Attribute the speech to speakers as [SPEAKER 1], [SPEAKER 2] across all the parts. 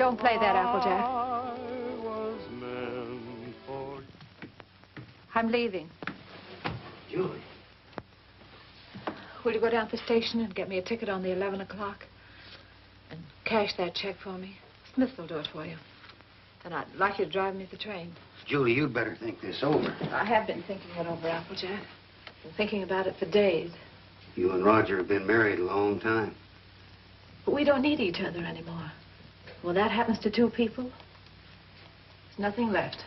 [SPEAKER 1] Don't play that, Applejack. I'm leaving.
[SPEAKER 2] Julie.
[SPEAKER 1] Will you go down to the station and get me a ticket on the 11 o'clock? And cash that check for me? Smith will do it for you. And I'd like you to drive me to the train.
[SPEAKER 2] Julie, you'd better think this over.
[SPEAKER 1] I have been thinking it over, Applejack. Been thinking about it for days.
[SPEAKER 2] You and Roger have been married a long time.
[SPEAKER 1] But we don't need each other anymore. Well, that happens to two people. There's nothing left.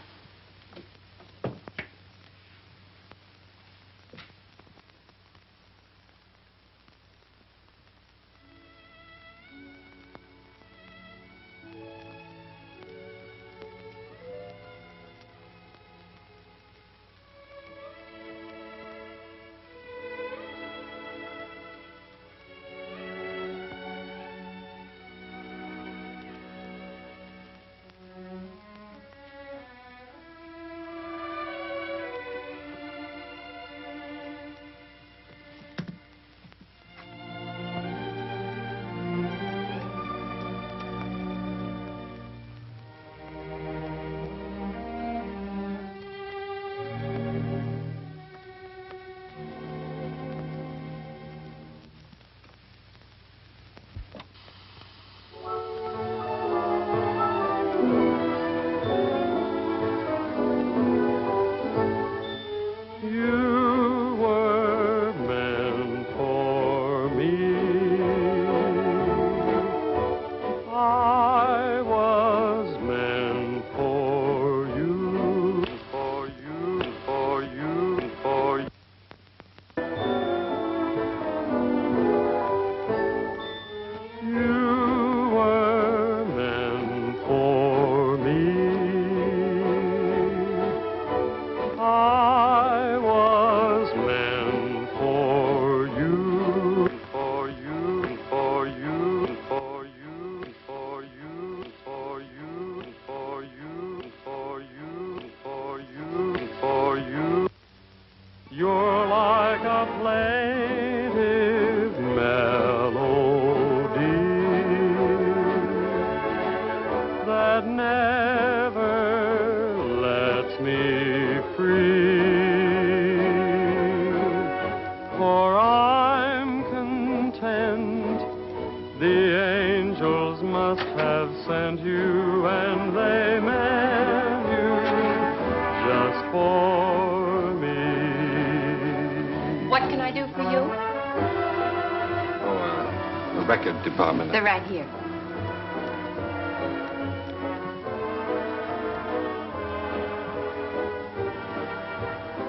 [SPEAKER 3] Department.
[SPEAKER 1] They're right here.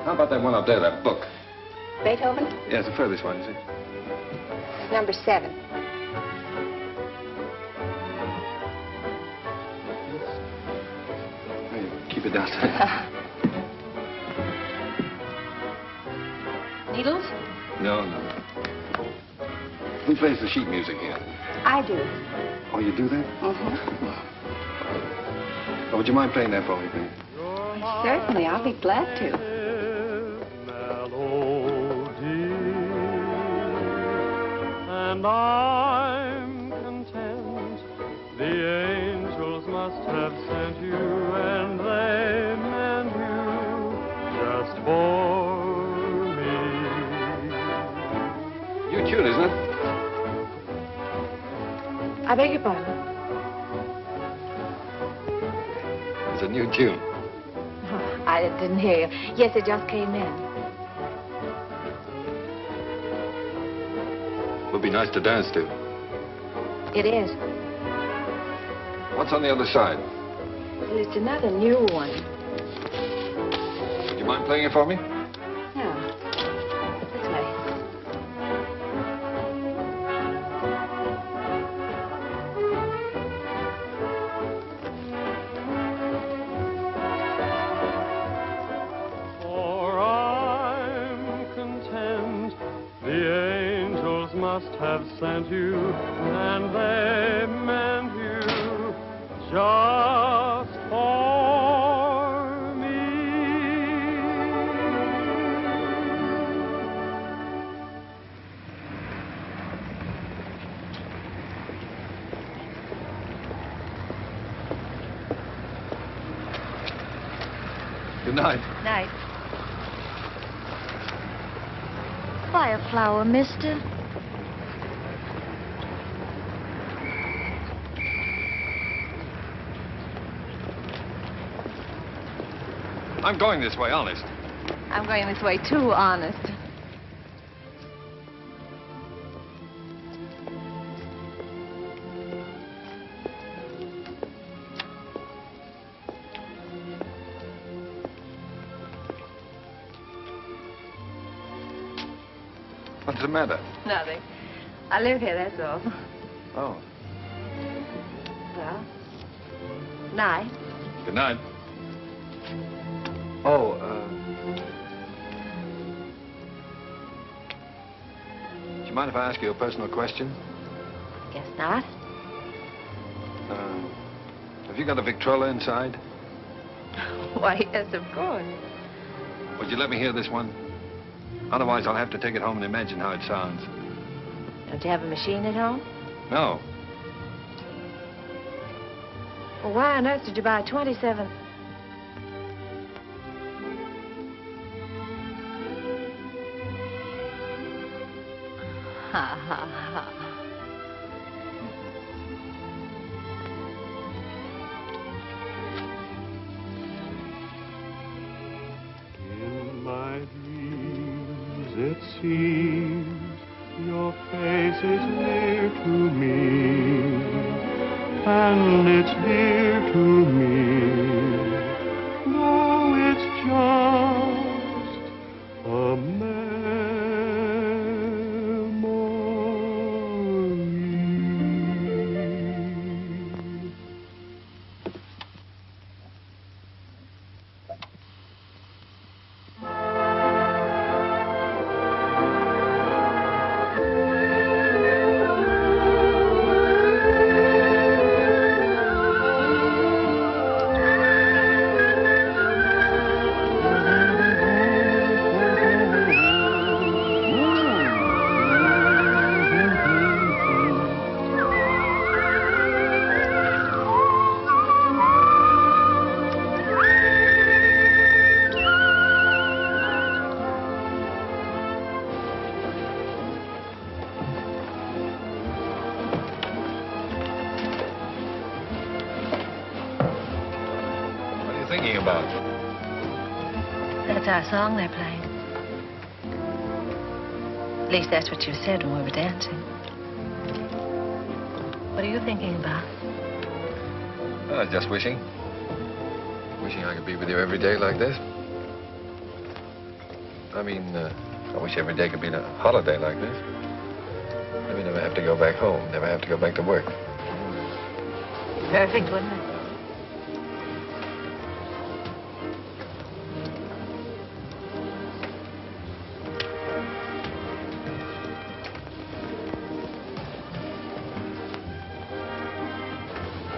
[SPEAKER 3] How about that one up there, that book?
[SPEAKER 1] Beethoven?
[SPEAKER 3] Yeah, it's the furthest one, you see.
[SPEAKER 1] Number 7.
[SPEAKER 3] Hey, keep it downstairs.
[SPEAKER 1] Needles?
[SPEAKER 3] No. Who plays the sheet music here?
[SPEAKER 1] I do.
[SPEAKER 3] Oh, you do that?
[SPEAKER 1] Mm-hmm.
[SPEAKER 3] Oh, would you mind playing that for me, please?
[SPEAKER 1] Certainly, I'll be glad to.
[SPEAKER 4] And I'm content. The angels must have sent you, and they meant you just for me.
[SPEAKER 3] New tune, isn't it?
[SPEAKER 1] I beg your pardon?
[SPEAKER 3] It's a new tune.
[SPEAKER 1] Oh, I didn't hear you. Yes, it just came in.
[SPEAKER 3] Would be nice to dance to.
[SPEAKER 1] It is.
[SPEAKER 3] What's on the other side?
[SPEAKER 1] Well, it's another new one.
[SPEAKER 3] Would you mind playing it for me?
[SPEAKER 1] Yeah. This way.
[SPEAKER 4] Must have sent you, and they meant you just for me.
[SPEAKER 3] Good night.
[SPEAKER 1] Night. Buy a flower, mister.
[SPEAKER 3] I'm going this way, honest.
[SPEAKER 1] I'm going this way, too, honest.
[SPEAKER 3] What's the matter?
[SPEAKER 1] Nothing. I live here, that's all.
[SPEAKER 3] Oh.
[SPEAKER 1] Well, night.
[SPEAKER 3] Good night. Oh, do you mind if I ask you a personal question?
[SPEAKER 1] Guess not.
[SPEAKER 3] Have you got a Victrola inside?
[SPEAKER 1] Why, yes, of course.
[SPEAKER 3] Would you let me hear this one? Otherwise, I'll have to take it home and imagine how it sounds.
[SPEAKER 1] Don't you have a machine at home?
[SPEAKER 3] No.
[SPEAKER 1] Well, why on earth did you buy 27? Ha, ha, ha.
[SPEAKER 4] In my dreams, it seems your face is near to me, and it's dear to me. Though it's just a memory.
[SPEAKER 3] What are you thinking about?
[SPEAKER 1] That's our song they're playing. At least that's what you said when we were dancing. What are you thinking about?
[SPEAKER 3] Just wishing. Wishing I could be with you every day like this. I mean, I wish every day could be a holiday like this. Then we never have to go back home, never have to go back to work.
[SPEAKER 1] Perfect, wouldn't it?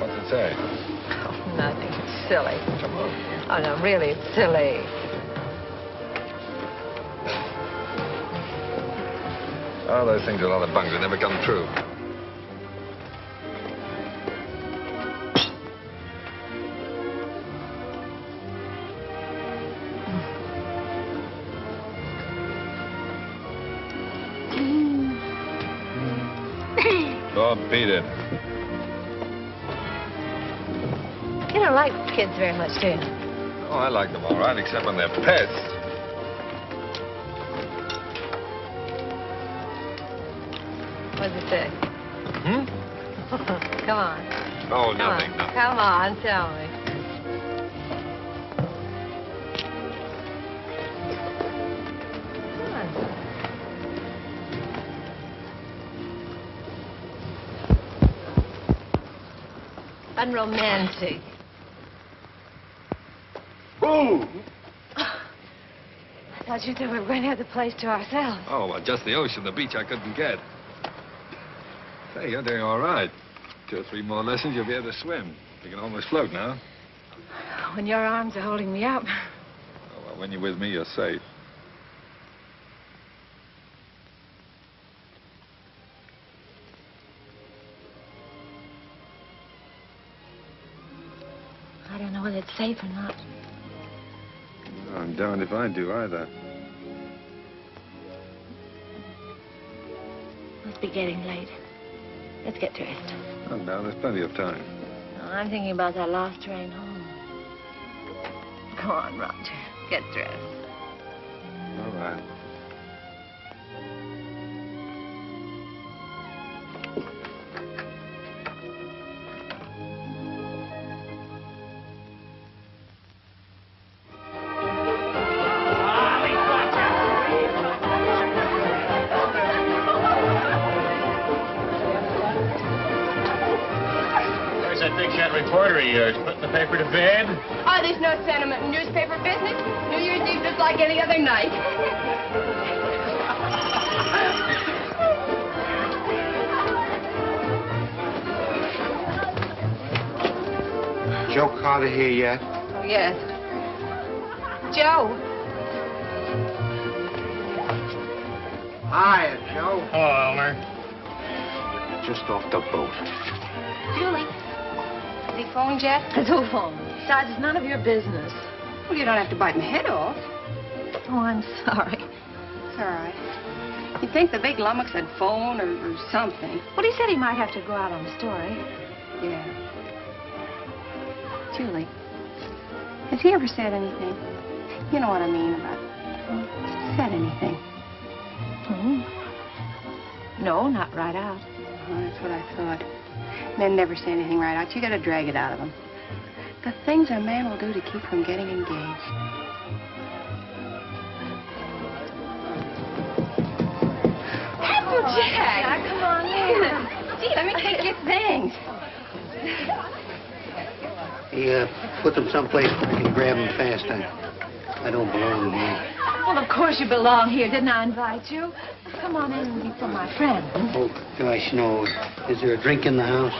[SPEAKER 3] What's it say?
[SPEAKER 1] Oh, nothing. It's silly.
[SPEAKER 3] Come on.
[SPEAKER 1] Oh, no, really, it's silly.
[SPEAKER 3] Oh, those things are a lot of bunk. They never come true. Oh, beat it.
[SPEAKER 1] You don't like kids very much, do you?
[SPEAKER 3] Oh, I like them all right, except when they're pets.
[SPEAKER 1] What does it say?
[SPEAKER 3] Hmm?
[SPEAKER 1] Come on.
[SPEAKER 3] Oh,
[SPEAKER 1] Come
[SPEAKER 3] nothing,
[SPEAKER 1] on.
[SPEAKER 3] nothing.
[SPEAKER 1] Come on, tell me. Come on. Unromantic.
[SPEAKER 3] Boo!
[SPEAKER 1] I thought you said we were going to have the place to ourselves.
[SPEAKER 3] Oh, well, just the ocean, the beach I couldn't get. Say, you're doing all right. 2 or 3 more lessons, you'll be able to swim. You can almost float now.
[SPEAKER 1] When your arms are holding me up.
[SPEAKER 3] Oh, well, when you're with me, you're safe.
[SPEAKER 1] I don't know whether it's safe or not.
[SPEAKER 3] I'm darned if I do either.
[SPEAKER 1] Must be getting late. Let's get dressed.
[SPEAKER 3] Oh, no, there's plenty of time.
[SPEAKER 1] No, I'm thinking about that last train home. Come on, Roger. Get dressed.
[SPEAKER 3] All right.
[SPEAKER 5] Reporter of yours, putting the paper to bed?
[SPEAKER 6] Oh, there's no sentiment in newspaper business. New Year's Eve just like any other night.
[SPEAKER 2] Joe Carter here yet?
[SPEAKER 6] Oh, yes. Joe.
[SPEAKER 2] Hiya, Joe.
[SPEAKER 5] Hello, Elmer.
[SPEAKER 2] Just off the boat.
[SPEAKER 6] Julie. Has he phoned yet?
[SPEAKER 1] Who phoned? Besides, it's none of your business.
[SPEAKER 6] Well, you don't have to bite my head off.
[SPEAKER 1] Oh, I'm sorry.
[SPEAKER 6] It's all right. You'd think the big lummox had phoned or something.
[SPEAKER 1] Well, he said he might have to go out on a story.
[SPEAKER 6] Yeah. Julie, has he ever said anything? You know what I mean about said anything?
[SPEAKER 1] No, not right out.
[SPEAKER 6] Oh, that's what I thought. Men never say anything right out. You got to drag it out of them. The things a man will do to keep from getting engaged. Applejack!
[SPEAKER 1] Come on in.
[SPEAKER 6] Gee, let me take your things.
[SPEAKER 2] He put them someplace where I can grab them fast. I don't belong here.
[SPEAKER 1] Well, of course you belong here. Didn't I invite you? Come on in and meet some of my friends.
[SPEAKER 2] Oh, gosh, no. Is there a drink in the house?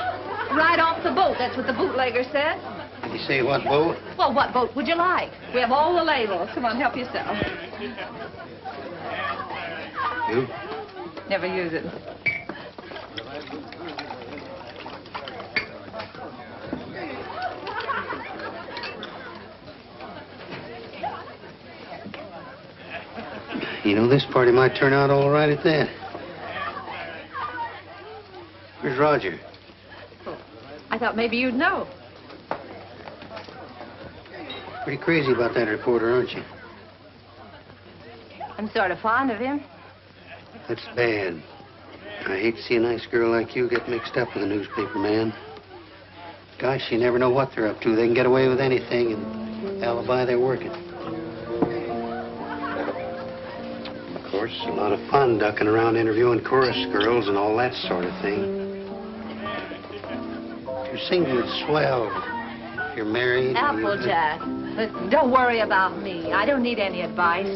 [SPEAKER 1] Right off the boat. That's what the bootlegger said.
[SPEAKER 2] Did he say what boat?
[SPEAKER 1] Well, what boat would you like? We have all the labels. Come on, help yourself.
[SPEAKER 2] You?
[SPEAKER 1] Never use it.
[SPEAKER 2] You know, this party might turn out all right at that. Where's Roger?
[SPEAKER 1] Oh, I thought maybe you'd know.
[SPEAKER 2] Pretty crazy about that reporter, aren't you?
[SPEAKER 1] I'm sort of fond of him.
[SPEAKER 2] That's bad. I hate to see a nice girl like you get mixed up with a newspaper man. Gosh, you never know what they're up to. They can get away with anything and alibi they're working. Of course, a lot of fun ducking around interviewing chorus girls and all that sort of thing. If you're single, it's swell. If you're married...
[SPEAKER 1] Applejack, don't worry about me. I don't need any advice.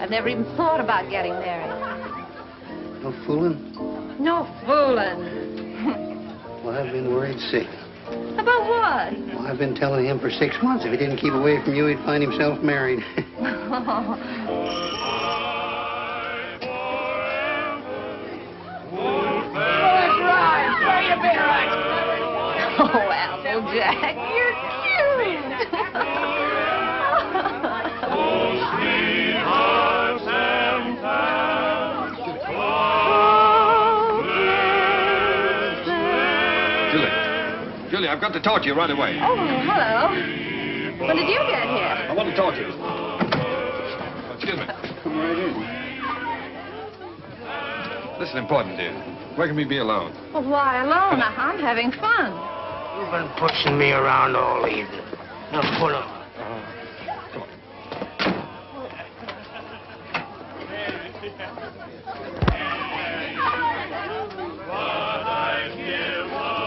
[SPEAKER 1] I've never even thought about getting married.
[SPEAKER 2] No fooling?
[SPEAKER 1] No fooling.
[SPEAKER 2] Well, I've been worried sick.
[SPEAKER 1] About what?
[SPEAKER 2] Well, I've been telling him for 6 months if he didn't keep away from you, he'd find himself married.
[SPEAKER 1] Oh, Applejack, you're cute.
[SPEAKER 3] Julie, I've got to talk to you right away.
[SPEAKER 1] Oh, hello. When did you get here?
[SPEAKER 3] I want to talk to you. Excuse me.
[SPEAKER 2] Come right in.
[SPEAKER 3] This is important, dear. Where can we be alone?
[SPEAKER 1] Well, why alone? I'm having fun.
[SPEAKER 2] You've been pushing me around all evening. Now, pull up.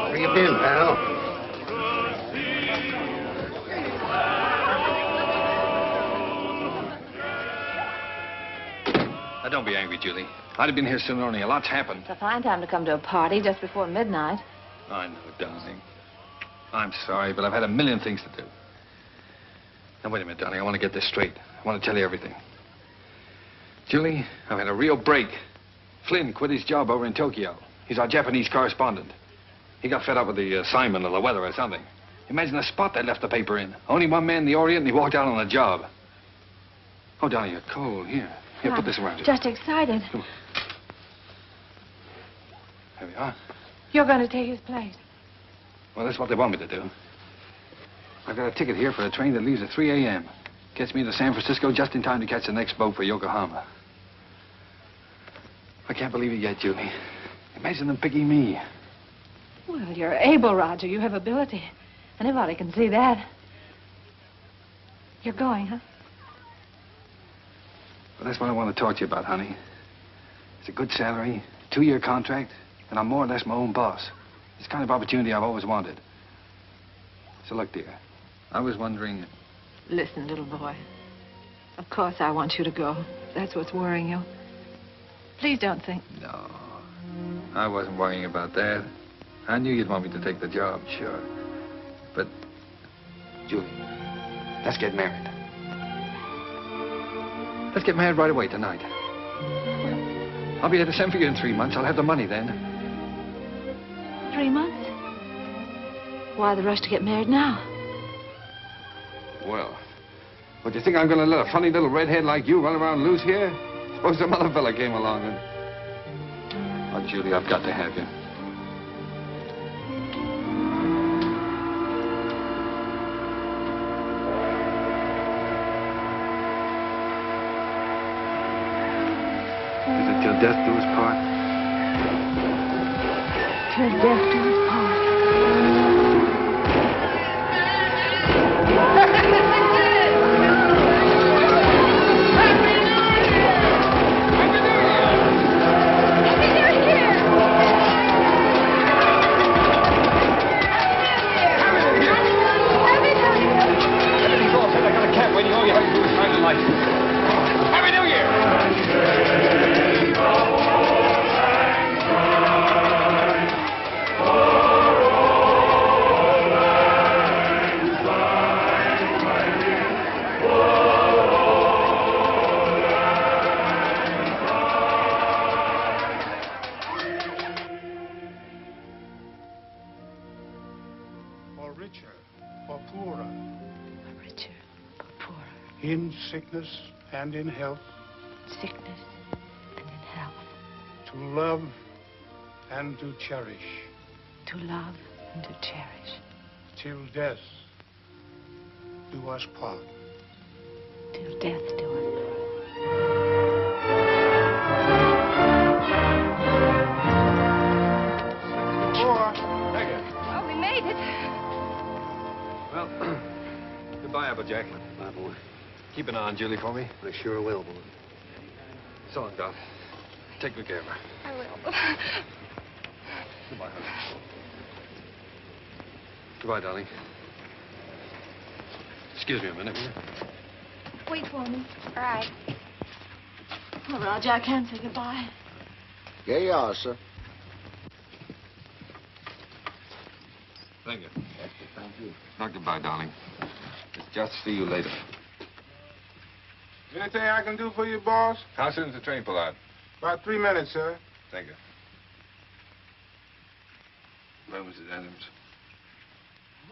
[SPEAKER 2] Where you been, pal?
[SPEAKER 3] Now, don't be angry, Julie. I'd have been here sooner, only a lot's happened.
[SPEAKER 1] It's a fine time to come to a party just before midnight.
[SPEAKER 3] I know, darling. I'm sorry, but I've had a million things to do. Now, wait a minute, darling. I want to get this straight. I want to tell you everything. Julie, I've had a real break. Flynn quit his job over in Tokyo. He's our Japanese correspondent. He got fed up with the assignment or the weather or something. Imagine the spot they left the paper in. Only one man in the Orient, and he walked out on the job. Oh, Donnie, you're cold. Here, put this around you.
[SPEAKER 1] Just excited.
[SPEAKER 3] Come on. There we are.
[SPEAKER 1] You're going to take his place.
[SPEAKER 3] Well, that's what they want me to do. I've got a ticket here for a train that leaves at 3 a.m. Gets me to San Francisco just in time to catch the next boat for Yokohama. I can't believe it yet, Julie. Imagine them picking me.
[SPEAKER 1] Well, you're able, Roger. You have ability. Anybody can see that. You're going, huh?
[SPEAKER 3] Well, that's what I want to talk to you about, honey. It's a good salary, 2-year contract, and I'm more or less my own boss. It's the kind of opportunity I've always wanted. So look, dear, I was wondering...
[SPEAKER 1] Listen, little boy. Of course I want you to go. That's what's worrying you. Please don't think...
[SPEAKER 3] No, I wasn't worrying about that. I knew you'd want me to take the job, sure. But, Julie, let's get married. Let's get married right away tonight. I'll be able to send for you in 3 months. I'll have the money then.
[SPEAKER 1] 3 months? Why the rush to get married now?
[SPEAKER 3] Well, what, do you think I'm going to let a funny little redhead like you run around loose here? Suppose some other fella came along and... Oh, Julie, I've got to have you. Is it till death do us part?
[SPEAKER 1] Till death do us part.
[SPEAKER 3] Happy New Year!
[SPEAKER 7] Or richer, or poorer,
[SPEAKER 1] Richer or poorer.
[SPEAKER 7] in sickness and in health,
[SPEAKER 1] Sickness and in health.
[SPEAKER 7] to love and to cherish,
[SPEAKER 1] To love and to cherish.
[SPEAKER 7] till death do us part.
[SPEAKER 1] Till death do us part.
[SPEAKER 6] Oh, we made it.
[SPEAKER 3] Well, goodbye, Applejack.
[SPEAKER 2] Bye, boy.
[SPEAKER 3] Keep an eye on Julie for me.
[SPEAKER 2] I sure will, boy.
[SPEAKER 3] So long, Doc. Take good care of her.
[SPEAKER 6] I will.
[SPEAKER 3] Goodbye, honey. Goodbye, darling. Excuse me a minute, will you?
[SPEAKER 1] Wait for me.
[SPEAKER 6] All right.
[SPEAKER 1] Oh, Roger, I can't say goodbye.
[SPEAKER 8] Here you are, sir.
[SPEAKER 3] Thank you.
[SPEAKER 8] Thank you.
[SPEAKER 3] Not goodbye, darling. It's just see you later.
[SPEAKER 9] Anything I can do for you, boss?
[SPEAKER 3] How soon does the train pull out?
[SPEAKER 9] About 3 minutes, sir.
[SPEAKER 3] Thank you. Well, Mrs. Adams.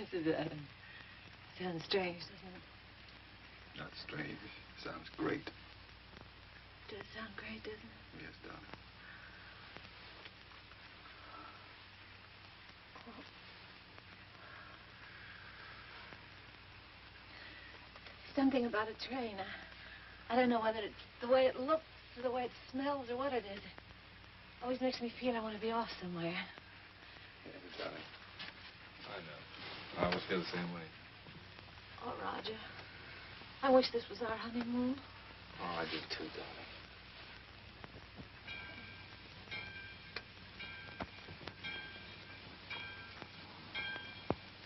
[SPEAKER 1] Mrs. Adams. Sounds strange, doesn't it?
[SPEAKER 3] Not strange. Sounds great.
[SPEAKER 1] Does sound great, doesn't it?
[SPEAKER 3] Yes, darling.
[SPEAKER 1] Something about a train. I don't know whether it's the way it looks or the way it smells or what it is. It always makes me feel I want to be off somewhere.
[SPEAKER 3] Yes, darling. I know. I always feel the same way.
[SPEAKER 1] Oh, Roger. I wish this was our honeymoon.
[SPEAKER 3] Oh, I do too, darling.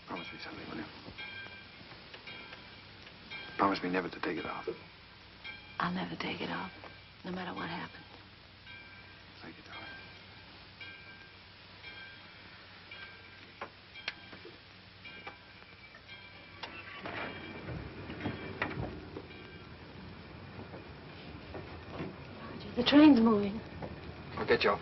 [SPEAKER 3] Promise me something, will you? Promise me never to take it off.
[SPEAKER 1] I'll never take it off, no matter what happens.
[SPEAKER 3] Thank you, darling.
[SPEAKER 1] Roger, the train's moving.
[SPEAKER 3] I'll get you off.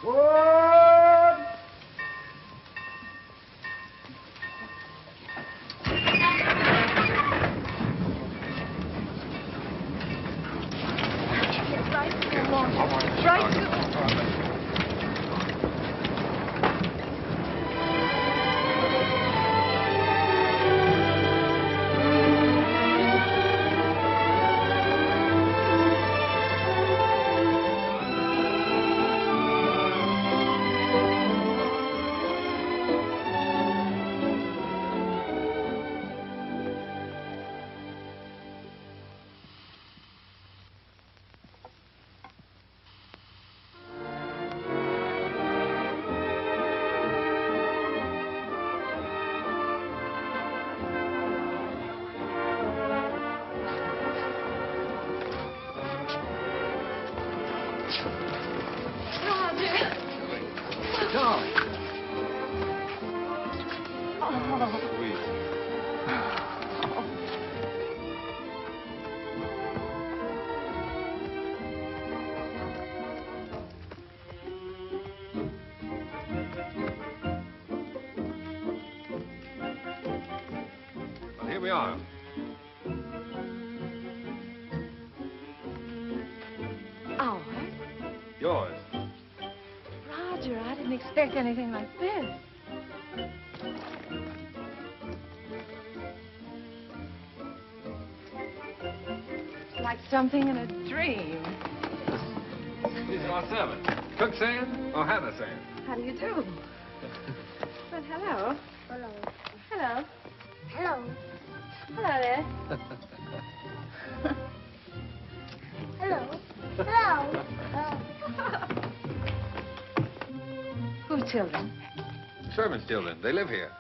[SPEAKER 3] Here we are.
[SPEAKER 1] Ours?
[SPEAKER 3] Yours.
[SPEAKER 1] Roger, I didn't expect anything like this. It's like something in a dream.
[SPEAKER 3] These are our servants. Cook saying or Hannah saying?
[SPEAKER 1] How do you do? Well, hello.
[SPEAKER 10] Hello.
[SPEAKER 1] Hello.
[SPEAKER 10] Hello.
[SPEAKER 1] Hello there.
[SPEAKER 10] Hello. Hello.
[SPEAKER 1] Whose children?
[SPEAKER 3] Servants' children. They live here.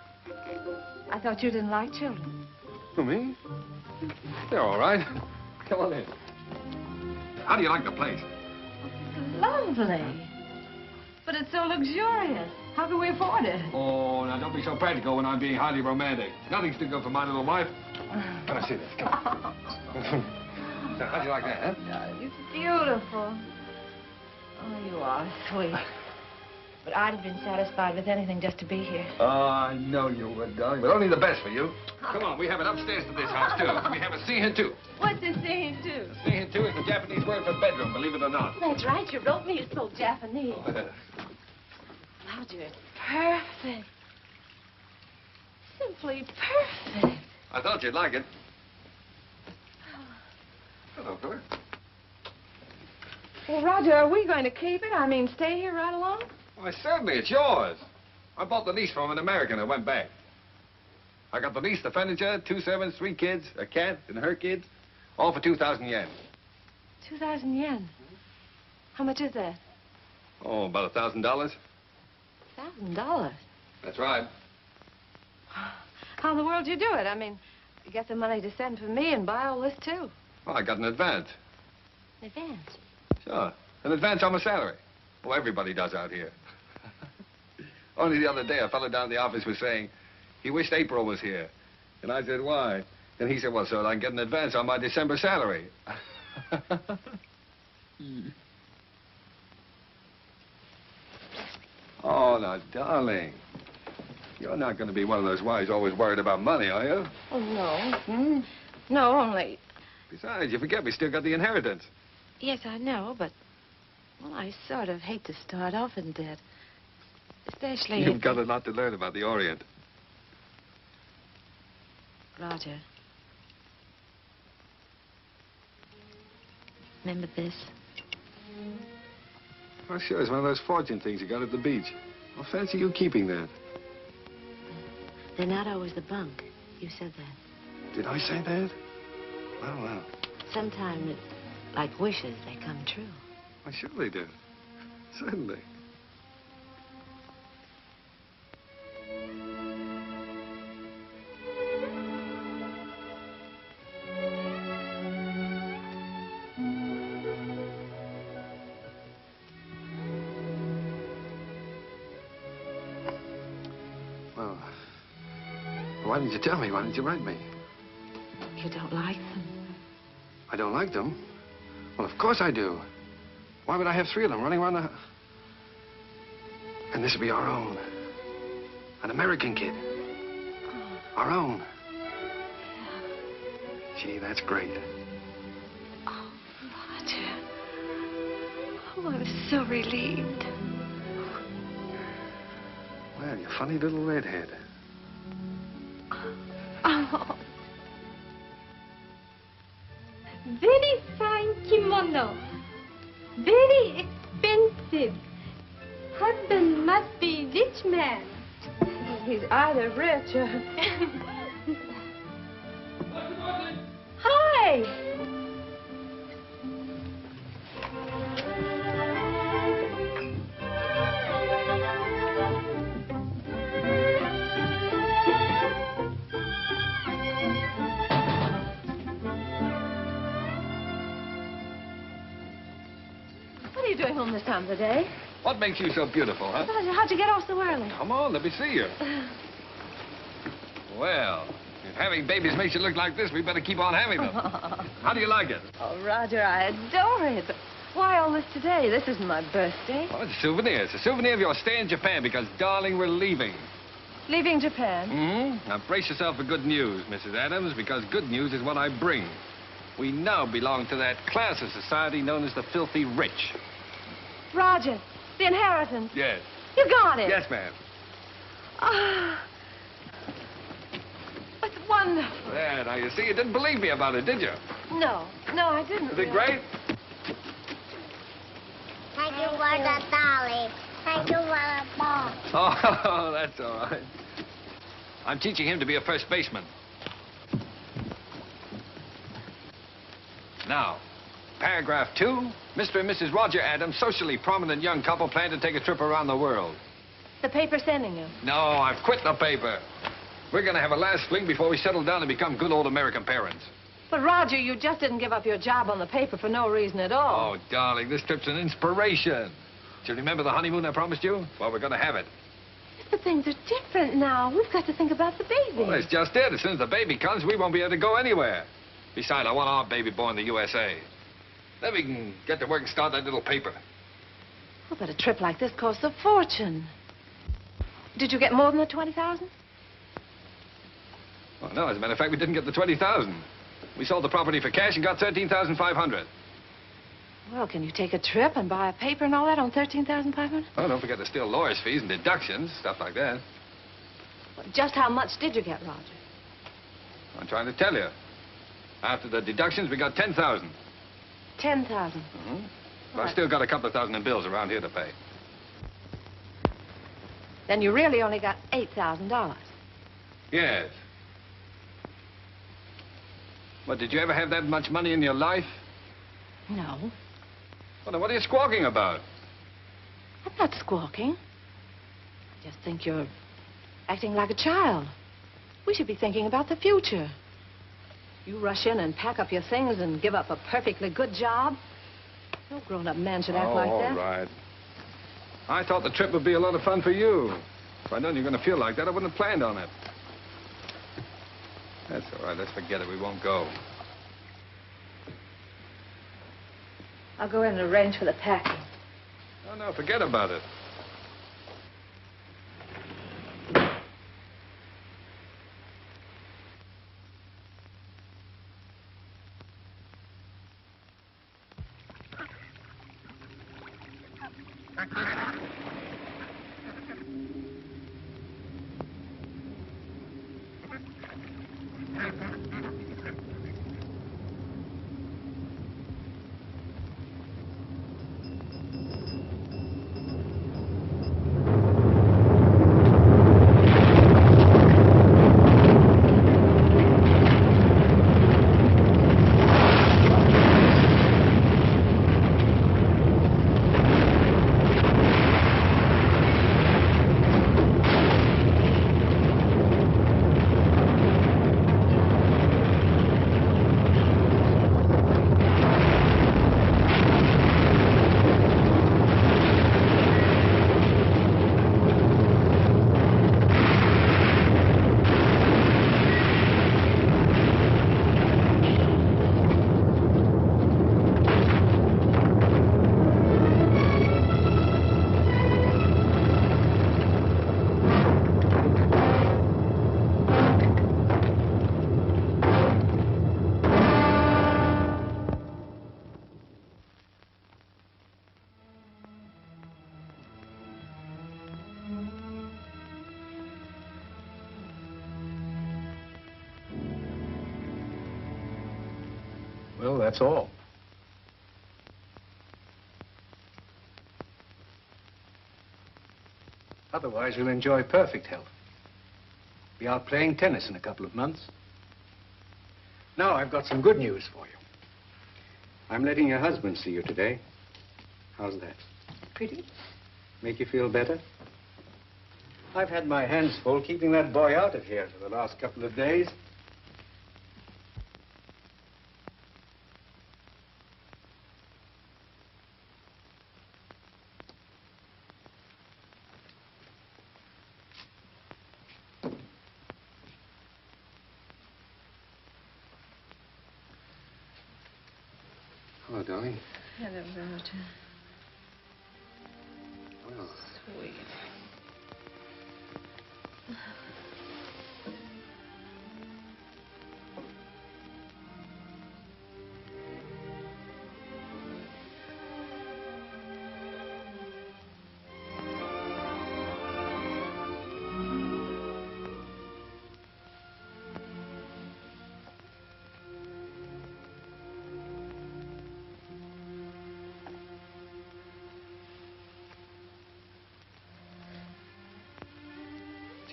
[SPEAKER 1] I thought you didn't like children.
[SPEAKER 3] Who, me? They're all right. Come on in. How do you like the place?
[SPEAKER 1] Lovely. But it's so luxurious. How can we afford it?
[SPEAKER 3] Oh, now don't be so practical when I'm being highly romantic. Nothing's too good for my little wife. Let me see this. Come on. Now, how'd you like that, huh?
[SPEAKER 1] It's beautiful. Oh, you are sweet. But I'd have been satisfied with anything just to be here.
[SPEAKER 3] Oh, I know you would, darling, but only the best for you. Come on, we have it upstairs to this house, too. We have a see-in-two.
[SPEAKER 1] What's a scene, too?
[SPEAKER 3] See-in-two is the Japanese word for bedroom, believe it or not.
[SPEAKER 1] That's right. You wrote me you spoke Japanese. Roger, it's perfect. Simply perfect.
[SPEAKER 3] I thought you'd like it. Hello, Philip.
[SPEAKER 1] Well, Roger, are we going to keep it? I mean, stay here right along?
[SPEAKER 3] Why, certainly, it's yours. I bought the lease from an American and went back. I got the lease, the furniture, 2 servants, 3 kids, a cat, and her kids, all for 2,000 yen.
[SPEAKER 1] 2,000 yen? How much is that?
[SPEAKER 3] Oh, about $1,000.
[SPEAKER 1] $1,000?
[SPEAKER 3] That's right.
[SPEAKER 1] How in the world do you do it? I mean, you get the money to send for me and buy all this, too.
[SPEAKER 3] Well, I got an advance.
[SPEAKER 1] Advance?
[SPEAKER 3] Sure. An advance on my salary. Well, everybody does out here. Only the other day, a fellow down at the office was saying he wished April was here. And I said, why? And he said, well, so I can get an advance on my December salary. Oh, now, darling. You're not going to be one of those wives always worried about money, are you?
[SPEAKER 1] Oh, no. No, only...
[SPEAKER 3] Besides, you forget we still got the inheritance.
[SPEAKER 1] Yes, I know, but... Well, I sort of hate to start off in debt. Especially
[SPEAKER 3] You've
[SPEAKER 1] if...
[SPEAKER 3] got a lot to learn about the Orient.
[SPEAKER 1] Roger. Remember this?
[SPEAKER 3] Oh, sure, it's one of those fortune things you got at the beach. Well, fancy you keeping that.
[SPEAKER 1] They're not always the bunk. You said that.
[SPEAKER 3] Did I say that? Well, well.
[SPEAKER 1] Sometimes it's like wishes, they come true.
[SPEAKER 3] Why, sure they do. Certainly. Well, why didn't you tell me? Why didn't you write me?
[SPEAKER 1] You don't like them?
[SPEAKER 3] I don't like them? Well, of course I do. Why would I have 3 of them running around the... And this will be our own. An American kid. Our own. Gee, that's great.
[SPEAKER 1] Oh, Roger. Oh, I was so relieved.
[SPEAKER 3] Well, you funny little redhead.
[SPEAKER 1] Oh.
[SPEAKER 11] Very fine kimono. Very expensive. Husband must be rich man.
[SPEAKER 1] He's either rich or...
[SPEAKER 11] Hi.
[SPEAKER 1] What are you doing home this time of the day?
[SPEAKER 3] What makes you so beautiful, huh?
[SPEAKER 1] How'd you get off so early?
[SPEAKER 3] Come on, let me see you. Well, if having babies makes you look like this, we better keep on having them. How do you like it?
[SPEAKER 1] Oh, Roger, I adore it. But why all this today? This isn't my birthday.
[SPEAKER 3] Oh, it's a souvenir. It's a souvenir of your stay in Japan because, darling, we're leaving.
[SPEAKER 1] Leaving Japan?
[SPEAKER 3] Mm-hmm. Now, brace yourself for good news, Mrs. Adams, because good news is what I bring. We now belong to that class of society known as the filthy rich.
[SPEAKER 1] Roger, the inheritance.
[SPEAKER 3] Yes.
[SPEAKER 1] You got it.
[SPEAKER 3] Yes, ma'am.
[SPEAKER 1] Ah. It's wonderful.
[SPEAKER 3] There, now, you see, you didn't believe me about it, did you?
[SPEAKER 1] No, I didn't.
[SPEAKER 3] Is it great?
[SPEAKER 10] Thank you for the dolly. Thank you for the ball.
[SPEAKER 3] Oh, that's all right. I'm teaching him to be a first baseman. Now, paragraph 2. Mr. and Mrs. Roger Adams, socially prominent young couple, plan to take a trip around the world.
[SPEAKER 1] The paper's sending you.
[SPEAKER 3] No, I've quit the paper. We're going to have a last fling before we settle down and become good old American parents.
[SPEAKER 1] But, Roger, you just didn't give up your job on the paper for no reason at all.
[SPEAKER 3] Oh, darling, this trip's an inspiration. Do you remember the honeymoon I promised you? Well, we're going to have it.
[SPEAKER 1] But things are different now. We've got to think about the baby.
[SPEAKER 3] Well, that's just it. As soon as the baby comes, we won't be able to go anywhere. Besides, I want our baby born in the USA. Then we can get to work and start that little paper.
[SPEAKER 1] Oh, but a trip like this costs a fortune. Did you get more than the 20,000?
[SPEAKER 3] Well, no, as a matter of fact, we didn't get the 20,000. We sold the property for cash and got 13,500.
[SPEAKER 1] Well, can you take a trip and buy a paper and all that on 13,500?
[SPEAKER 3] Oh, don't forget the still lawyer's fees and deductions, stuff like that.
[SPEAKER 1] Well, just how much did you get, Roger?
[SPEAKER 3] I'm trying to tell you. After the deductions, we got 10,000.
[SPEAKER 1] 10,000.
[SPEAKER 3] Mm-hmm. But I've still got a couple of thousand in bills around here to pay.
[SPEAKER 1] Then you really only got $8,000.
[SPEAKER 3] Yes. But did you ever have that much money in your life?
[SPEAKER 1] No.
[SPEAKER 3] Well, then what are you squawking about?
[SPEAKER 1] I'm not squawking. I just think you're acting like a child. We should be thinking about the future. You rush in and pack up your things and give up a perfectly good job. No grown-up man should act like that.
[SPEAKER 3] All right. I thought the trip would be a lot of fun for you. If I'd known you were going to feel like that, I wouldn't have planned on it. That's all right. Let's forget it. We won't go.
[SPEAKER 1] I'll go in and arrange for the packing.
[SPEAKER 3] Oh, no, forget about it.
[SPEAKER 12] Well, that's all. Otherwise, you'll enjoy perfect health. Be out playing tennis in a couple of months. Now, I've got some good news for you. I'm letting your husband see you today. How's that?
[SPEAKER 1] Pretty.
[SPEAKER 12] Make you feel better? I've had my hands full keeping that boy out of here for the last couple of days.
[SPEAKER 3] Hello, darling.
[SPEAKER 1] Hello, Roger.
[SPEAKER 3] Well,
[SPEAKER 1] Sweet.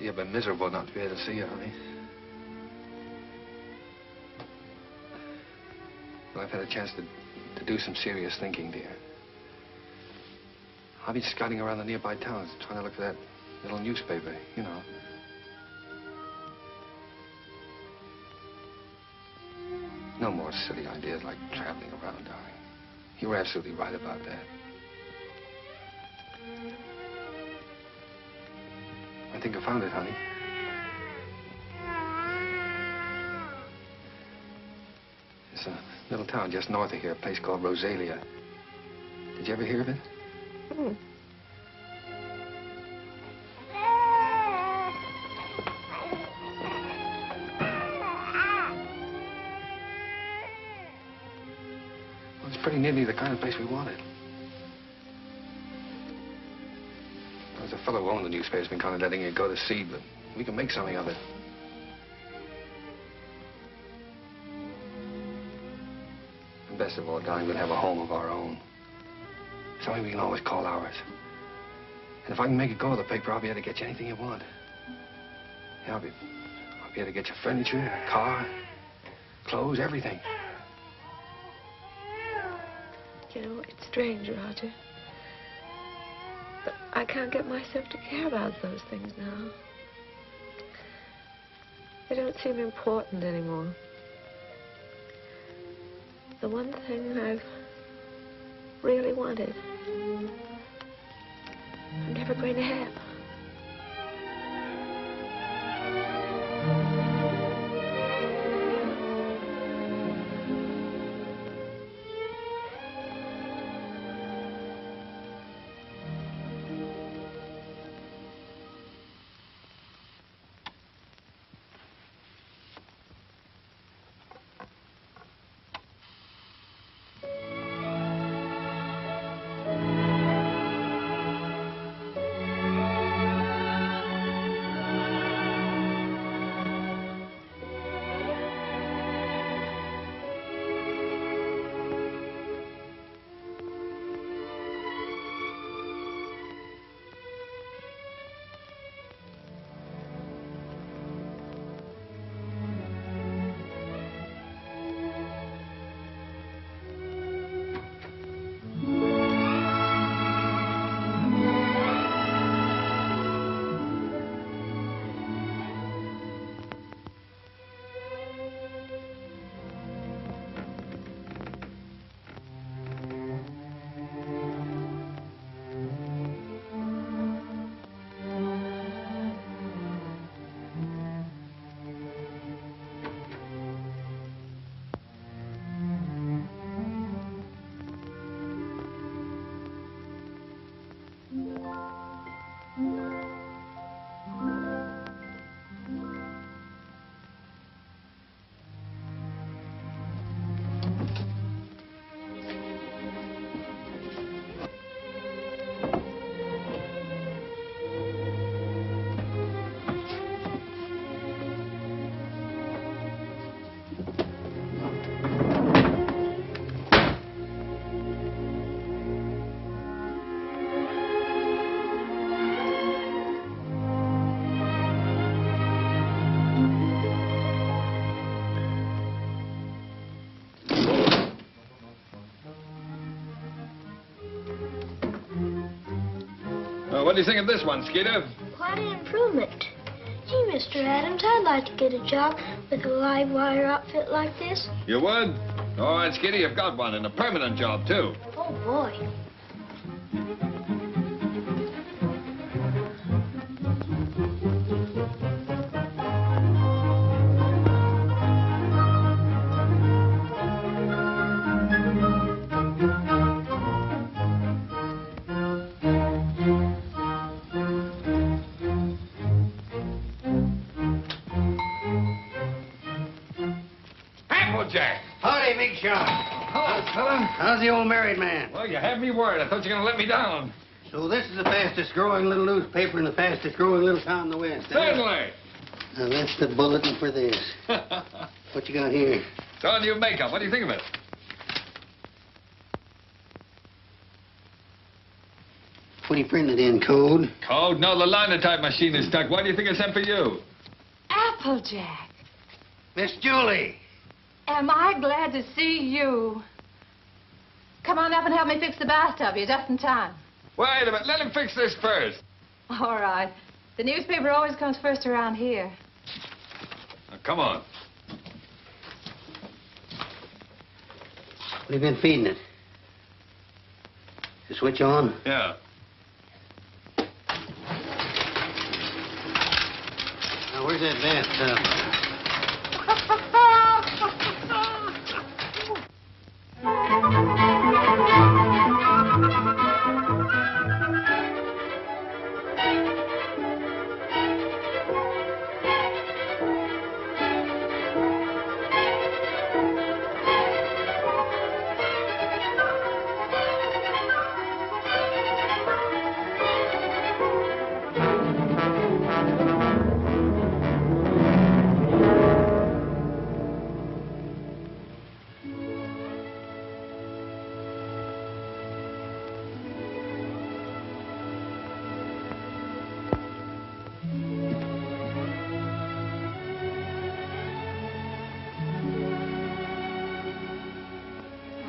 [SPEAKER 3] gee, I've been miserable not to be able to see you, honey. Well, I've had a chance to do some serious thinking, dear. I've been scouting around the nearby towns, trying to look for that little newspaper, you know. No more silly ideas like traveling around, darling. You were absolutely right about that. I think I found it, honey. It's a little town just north of here, a place called Rosalia. Did you ever hear of it?
[SPEAKER 1] Hmm.
[SPEAKER 3] Well, it's pretty nearly the kind of place we wanted. There's a fellow who owned the newspaper has been kind of letting it go to seed, but we can make something of it. And best of all, darling, we'll have a home of our own. Something we can always call ours. And if I can make it go to the paper, I'll be able to get you anything you want. Yeah, I'll be able to get you furniture, a car, clothes, everything.
[SPEAKER 1] You know, it's strange, Roger. But I can't get myself to care about those things now. They don't seem important anymore. The one thing I've really wanted, I'm never going to have.
[SPEAKER 3] What do you think of this one, Skeeter?
[SPEAKER 10] Quite an improvement. Gee, Mr. Adams, I'd like to get a job with a live wire outfit like this.
[SPEAKER 3] You would? All right, Skeeter, you've got one, and a permanent job, too.
[SPEAKER 10] Oh, boy.
[SPEAKER 3] Applejack!
[SPEAKER 2] Howdy, Big Shot.
[SPEAKER 3] Hello, fella.
[SPEAKER 2] How's the old married man?
[SPEAKER 3] Well, you had me worried. I thought you were going to let me down.
[SPEAKER 2] So this is the fastest growing little newspaper in the fastest growing little town in the West. eh?
[SPEAKER 3] Certainly.
[SPEAKER 2] Now that's the bulletin for this. What you got here?
[SPEAKER 3] It's all new makeup. What do you think of it?
[SPEAKER 2] What do you printed in, code?
[SPEAKER 3] Code? No, the linotype machine is stuck. Why do you think I sent for you?
[SPEAKER 1] Applejack,
[SPEAKER 2] Miss Julie.
[SPEAKER 1] am I glad to see you. Come on up and help me fix the bathtub. You're just in time.
[SPEAKER 3] Wait a minute. Let him fix this first.
[SPEAKER 1] All right. The newspaper always comes first around here.
[SPEAKER 3] Now, come on.
[SPEAKER 2] What have you been feeding it? The switch on?
[SPEAKER 3] Yeah.
[SPEAKER 2] Now, where's that bathtub?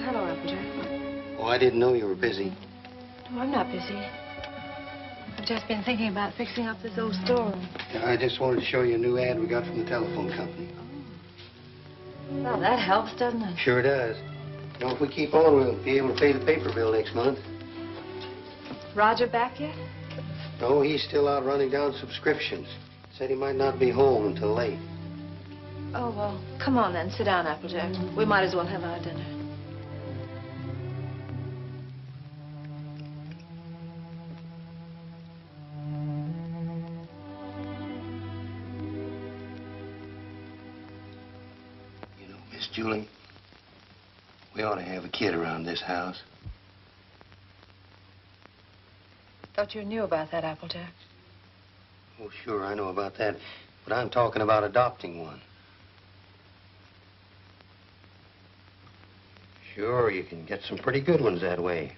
[SPEAKER 1] Hello, Applejack.
[SPEAKER 2] Oh, I didn't know you were busy.
[SPEAKER 1] Oh, I'm not busy. I've just been thinking about fixing up this old storeroom.
[SPEAKER 2] Yeah, I just wanted to show you a new ad we got from the telephone company.
[SPEAKER 1] Well, that helps, doesn't it?
[SPEAKER 2] Sure does. You know, if we keep on, we'll be able to pay the paper bill next month.
[SPEAKER 1] Roger back yet?
[SPEAKER 2] No, he's still out running down subscriptions. Said he might not be home until late.
[SPEAKER 1] Oh, well, come on then. Sit down, Applejack. We might as well have our dinner.
[SPEAKER 2] You know, Miss Julie, we ought to have a kid around this house.
[SPEAKER 1] Thought you knew about that, Applejack.
[SPEAKER 2] Oh, sure, I know about that. But I'm talking about adopting one. Sure, you can get some pretty good ones that way.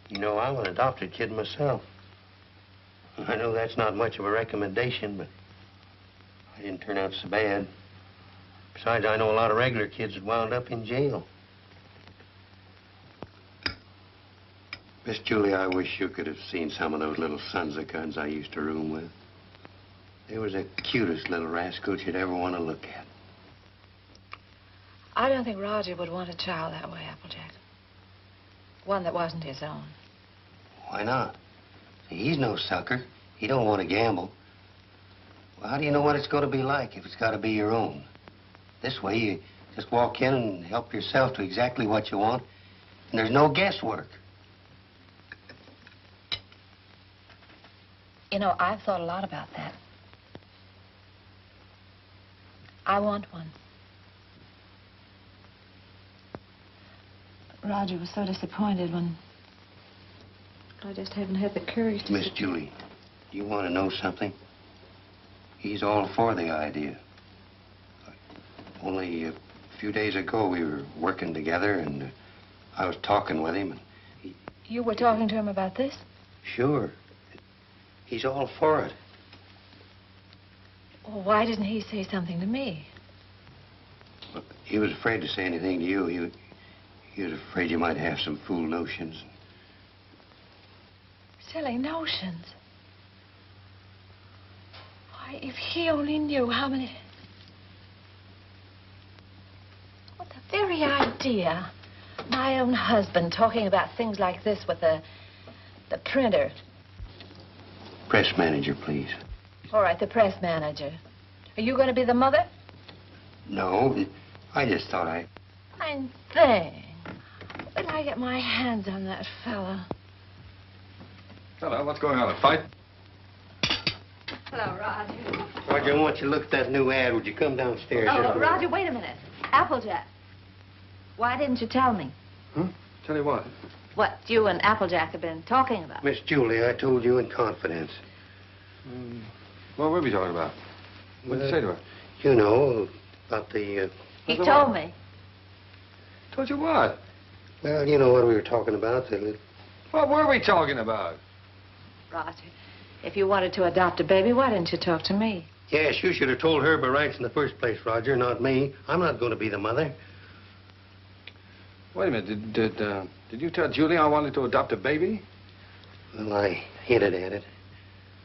[SPEAKER 2] You know, I'm an adopted kid myself. I know that's not much of a recommendation, but I didn't turn out so bad. Besides, I know a lot of regular kids that wound up in jail. Miss Julie, I wish you could have seen some of those little sons of guns I used to room with. They was the cutest little rascals you'd ever want to look at.
[SPEAKER 1] I don't think Roger would want a child that way, Applejack. One that wasn't his own.
[SPEAKER 2] Why not? See, he's no sucker. He don't want to gamble. Well, how do you know what it's going to be like if it's got to be your own? This way, you just walk in and help yourself to exactly what you want, and there's no guesswork.
[SPEAKER 1] You know, I've thought a lot about that. I want one. Roger was so disappointed when I just haven't had the courage to...
[SPEAKER 2] Miss Julie, you want to know something? He's all for the idea. Only a few days ago, we were working together, and I was talking with him. And
[SPEAKER 1] You were talking to him about this?
[SPEAKER 2] Sure. He's all for it.
[SPEAKER 1] Well, why didn't he say something to me?
[SPEAKER 2] Well, he was afraid to say anything to you. He was afraid you might have some fool notions.
[SPEAKER 1] Silly notions. Why, if he only knew how many... What the very idea. My own husband talking about things like this with the printer.
[SPEAKER 2] Press manager, please.
[SPEAKER 1] All right, the press manager. Are you going to be the mother?
[SPEAKER 2] No, I just thought I...
[SPEAKER 1] Fine thing. Wait till I get my hands on that fella.
[SPEAKER 3] Hello, what's going on? A fight?
[SPEAKER 1] Hello, Roger.
[SPEAKER 2] Roger, I want you to look at that new ad. Would you come downstairs?
[SPEAKER 1] Oh, Roger, wait a minute. Applejack. Why didn't you tell me?
[SPEAKER 3] Huh? Tell you what?
[SPEAKER 1] What you and Applejack have been talking about.
[SPEAKER 2] Miss Julie, I told you in confidence.
[SPEAKER 3] What were we talking about? What did you say to her?
[SPEAKER 2] You know, about the...
[SPEAKER 1] He told me.
[SPEAKER 3] Told you what?
[SPEAKER 2] Well, you know what we were talking about.
[SPEAKER 3] What were we talking about?
[SPEAKER 1] Roger, if you wanted to adopt a baby, why didn't you talk to me?
[SPEAKER 2] Yes, you should have told her by rights in the first place, Roger, not me. I'm not going to be the mother.
[SPEAKER 3] Wait a minute. Did you tell Julie I wanted to adopt a baby?
[SPEAKER 2] Well, I hinted at it.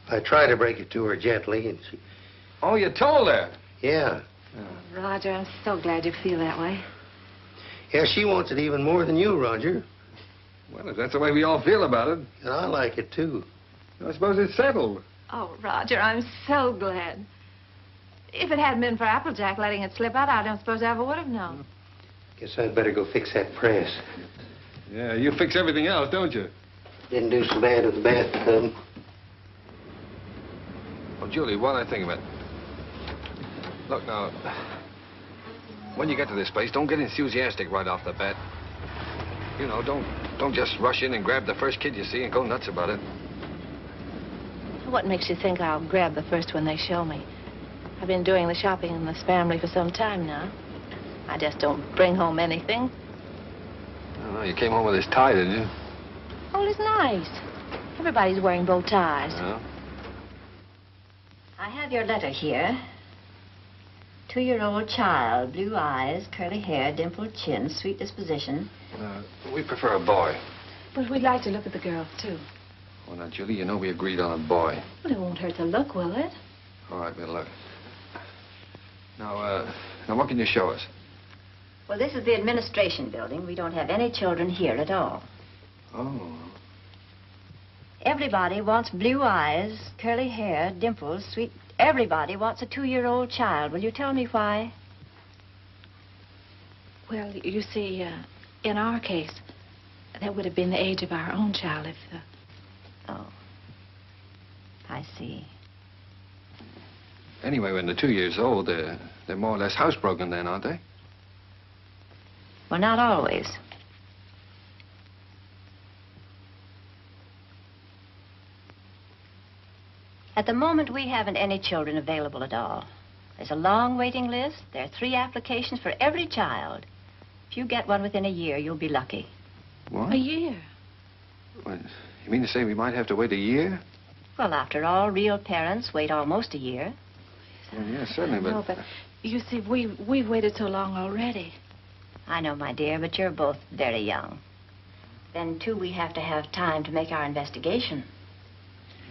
[SPEAKER 2] I tried to break it to her gently, and she...
[SPEAKER 3] Oh, you told her?
[SPEAKER 2] Yeah.
[SPEAKER 1] Oh, Roger, I'm so glad you feel that way.
[SPEAKER 2] Yeah, she wants it even more than you, Roger.
[SPEAKER 3] Well, if that's the way we all feel about it.
[SPEAKER 2] And I like it, too.
[SPEAKER 3] I suppose it's settled.
[SPEAKER 1] Oh, Roger, I'm so glad. If it hadn't been for Applejack letting it slip out, I don't suppose I ever would have known.
[SPEAKER 2] Guess I'd better go fix that press.
[SPEAKER 3] Yeah, you fix everything else, don't you?
[SPEAKER 2] Didn't do so bad with the bathtub.
[SPEAKER 3] Oh, Julie, while I think of it. Look, now, when you get to this place, don't get enthusiastic right off the bat. You know, don't just rush in and grab the first kid you see and go nuts about it.
[SPEAKER 1] What makes you think I'll grab the first one they show me? I've been doing the shopping in this family for some time now. I just don't bring home anything.
[SPEAKER 3] Oh, you came home with this tie, didn't you?
[SPEAKER 1] Oh, it's nice. Everybody's wearing bow ties.
[SPEAKER 3] Yeah.
[SPEAKER 13] I have your letter here. 2-year-old child, blue eyes, curly hair, dimpled chin, sweet disposition.
[SPEAKER 3] We prefer a boy.
[SPEAKER 1] But we'd like to look at the girls, too.
[SPEAKER 3] Well, now, Julie, you know we agreed on a boy.
[SPEAKER 1] Well, it won't hurt to look, will it?
[SPEAKER 3] All right, we'll look. Now, what can you show us?
[SPEAKER 13] Well, this is the administration building. We don't have any children here at all.
[SPEAKER 3] Oh.
[SPEAKER 13] Everybody wants blue eyes, curly hair, dimples, sweet... Everybody wants a 2-year-old child. Will you tell me why?
[SPEAKER 1] Well, you see, in our case, that would have been the age of our own child if the...
[SPEAKER 13] Oh. I see.
[SPEAKER 3] Anyway, when they're 2 years old, they're more or less housebroken then, aren't they?
[SPEAKER 13] Well, not always. At the moment, we haven't any children available at all. There's a long waiting list. There are 3 applications for every child. If you get one within a year, you'll be lucky.
[SPEAKER 3] What?
[SPEAKER 1] A year?
[SPEAKER 3] What? You mean to say we might have to wait a year?
[SPEAKER 13] Well, after all, real parents wait almost a year.
[SPEAKER 3] Well, yeah, certainly, but...
[SPEAKER 1] No, but you see, we've waited so long already.
[SPEAKER 13] I know, my dear, but you're both very young. Then, too, we have to have time to make our investigation.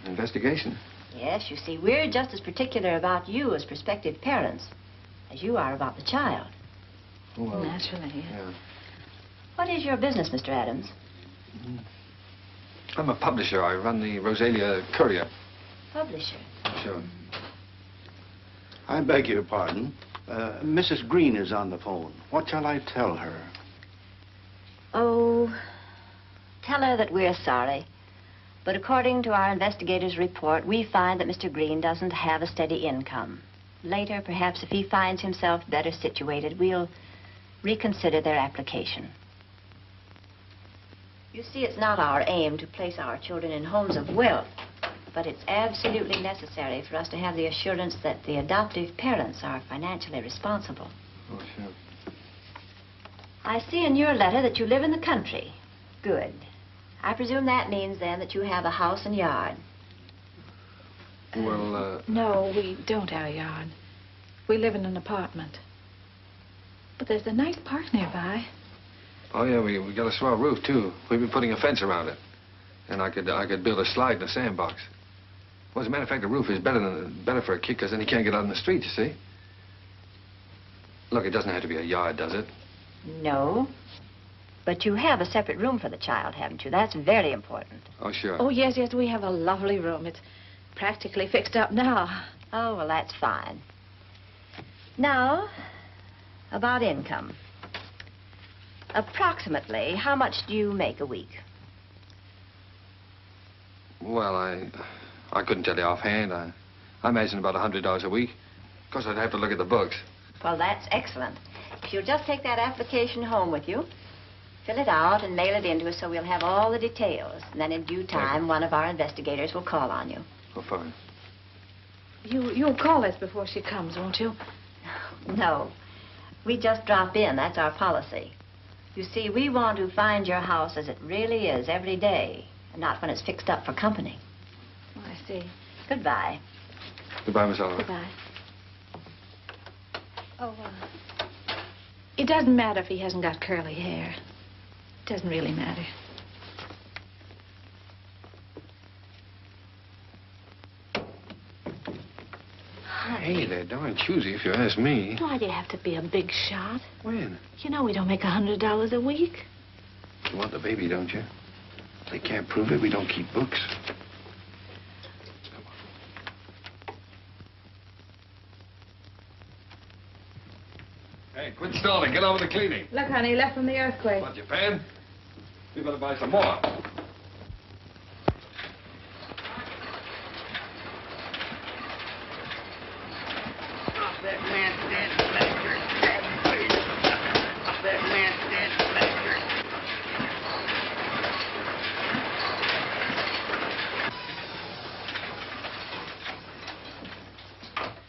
[SPEAKER 3] Investigation?
[SPEAKER 13] Yes, you see, we're just as particular about you as prospective parents as you are about the child.
[SPEAKER 3] Well,
[SPEAKER 1] naturally,
[SPEAKER 3] yeah.
[SPEAKER 13] What is your business, Mr. Adams?
[SPEAKER 3] I'm a publisher. I run the Rosalia Courier.
[SPEAKER 13] Publisher?
[SPEAKER 3] Sure.
[SPEAKER 8] I beg your pardon. Mrs. Green is on the phone. What shall I tell her?
[SPEAKER 13] Oh, tell her that we're sorry. But according to our investigator's report, we find that Mr. Green doesn't have a steady income. Later, perhaps if he finds himself better situated, we'll reconsider their application. You see, it's not our aim to place our children in homes of wealth, but it's absolutely necessary for us to have the assurance that the adoptive parents are financially responsible.
[SPEAKER 3] Oh, sure.
[SPEAKER 13] I see in your letter that you live in the country. Good. I presume that means, then, that you have a house and yard.
[SPEAKER 3] Well,
[SPEAKER 1] No, we don't have a yard. We live in an apartment. But there's a nice park nearby.
[SPEAKER 3] Oh, yeah, we got a swell roof, too. We've been putting a fence around it. And I could build a slide in a sandbox. Well, as a matter of fact, the roof is better for a kid, because then he can't get out in the street, you see. Look, it doesn't have to be a yard, does it?
[SPEAKER 13] No. But you have a separate room for the child, haven't you? That's very important.
[SPEAKER 3] Oh, sure.
[SPEAKER 1] Oh, yes, yes, we have a lovely room. It's practically fixed up now.
[SPEAKER 13] Oh, well, that's fine. Now, about income. Approximately, how much do you make a week?
[SPEAKER 3] Well, I couldn't tell you offhand. I imagine about $100 a week. Of course, I'd have to look at the books.
[SPEAKER 13] Well, that's excellent. If you'll just take that application home with you, fill it out and mail it in to us so we'll have all the details. And then in due time, one of our investigators will call on you.
[SPEAKER 3] Oh, fine.
[SPEAKER 1] You'll call us before she comes, won't you?
[SPEAKER 13] No. We just drop in. That's our policy. You see, we want to find your house as it really is every day, and not when it's fixed up for company.
[SPEAKER 1] Oh, I see.
[SPEAKER 13] Goodbye.
[SPEAKER 3] Goodbye, Miss Oliver.
[SPEAKER 1] Goodbye. Oh, it doesn't matter if he hasn't got curly hair. It doesn't really matter.
[SPEAKER 3] Hey, they're darn choosy, if you ask me.
[SPEAKER 1] Why do you have to be a big shot?
[SPEAKER 3] When?
[SPEAKER 1] You know we don't make $100 a week.
[SPEAKER 3] You want the baby, don't you? If they can't prove it, we don't keep books. Hey, quit stalling. Get on with the cleaning.
[SPEAKER 11] Look, honey, left from the earthquake.
[SPEAKER 3] Want your pan? We better buy some more.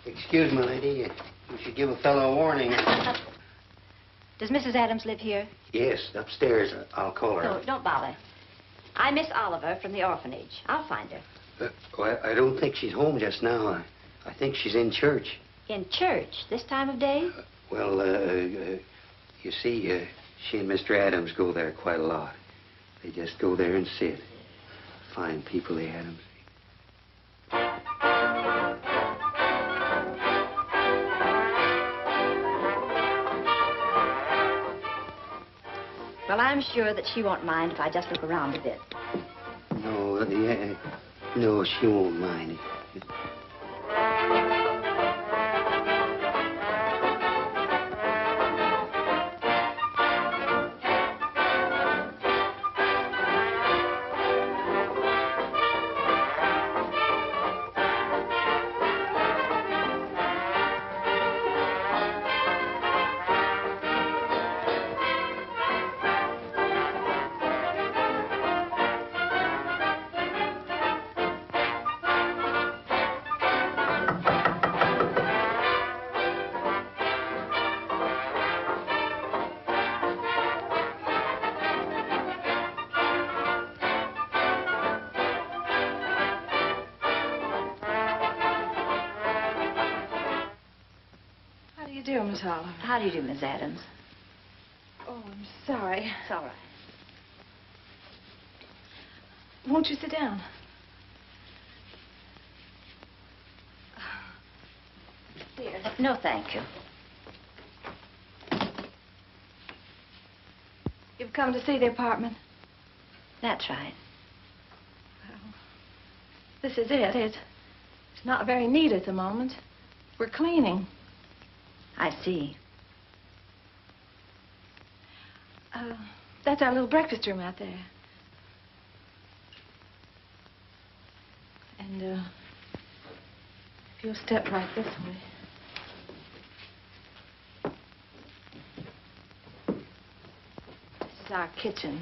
[SPEAKER 2] Excuse me, lady. You should give a fellow a warning.
[SPEAKER 13] Does Mrs. Adams live here?
[SPEAKER 2] Yes, upstairs. I'll call her.
[SPEAKER 13] No, don't bother. I'm Miss Oliver from the orphanage. I'll find her.
[SPEAKER 2] Well, I don't think she's home just now. I think she's in church.
[SPEAKER 13] In church? This time of day?
[SPEAKER 2] You see, she and Mr. Adams go there quite a lot. They just go there and sit. Fine people, the Adams.
[SPEAKER 13] Well, I'm sure that she won't mind if I just look around a bit.
[SPEAKER 2] No, she won't mind.
[SPEAKER 1] Miss Oliver.
[SPEAKER 13] How do you do, Miss Adams?
[SPEAKER 1] Oh, I'm sorry.
[SPEAKER 13] It's all right.
[SPEAKER 1] Won't you sit down?
[SPEAKER 13] Here. No, thank you.
[SPEAKER 1] You've come to see the apartment?
[SPEAKER 13] That's right.
[SPEAKER 1] Well, this is it. It's not very neat at the moment. We're cleaning.
[SPEAKER 13] I see.
[SPEAKER 1] That's our little breakfast room out there. And, if you'll step right this way. This is our kitchen.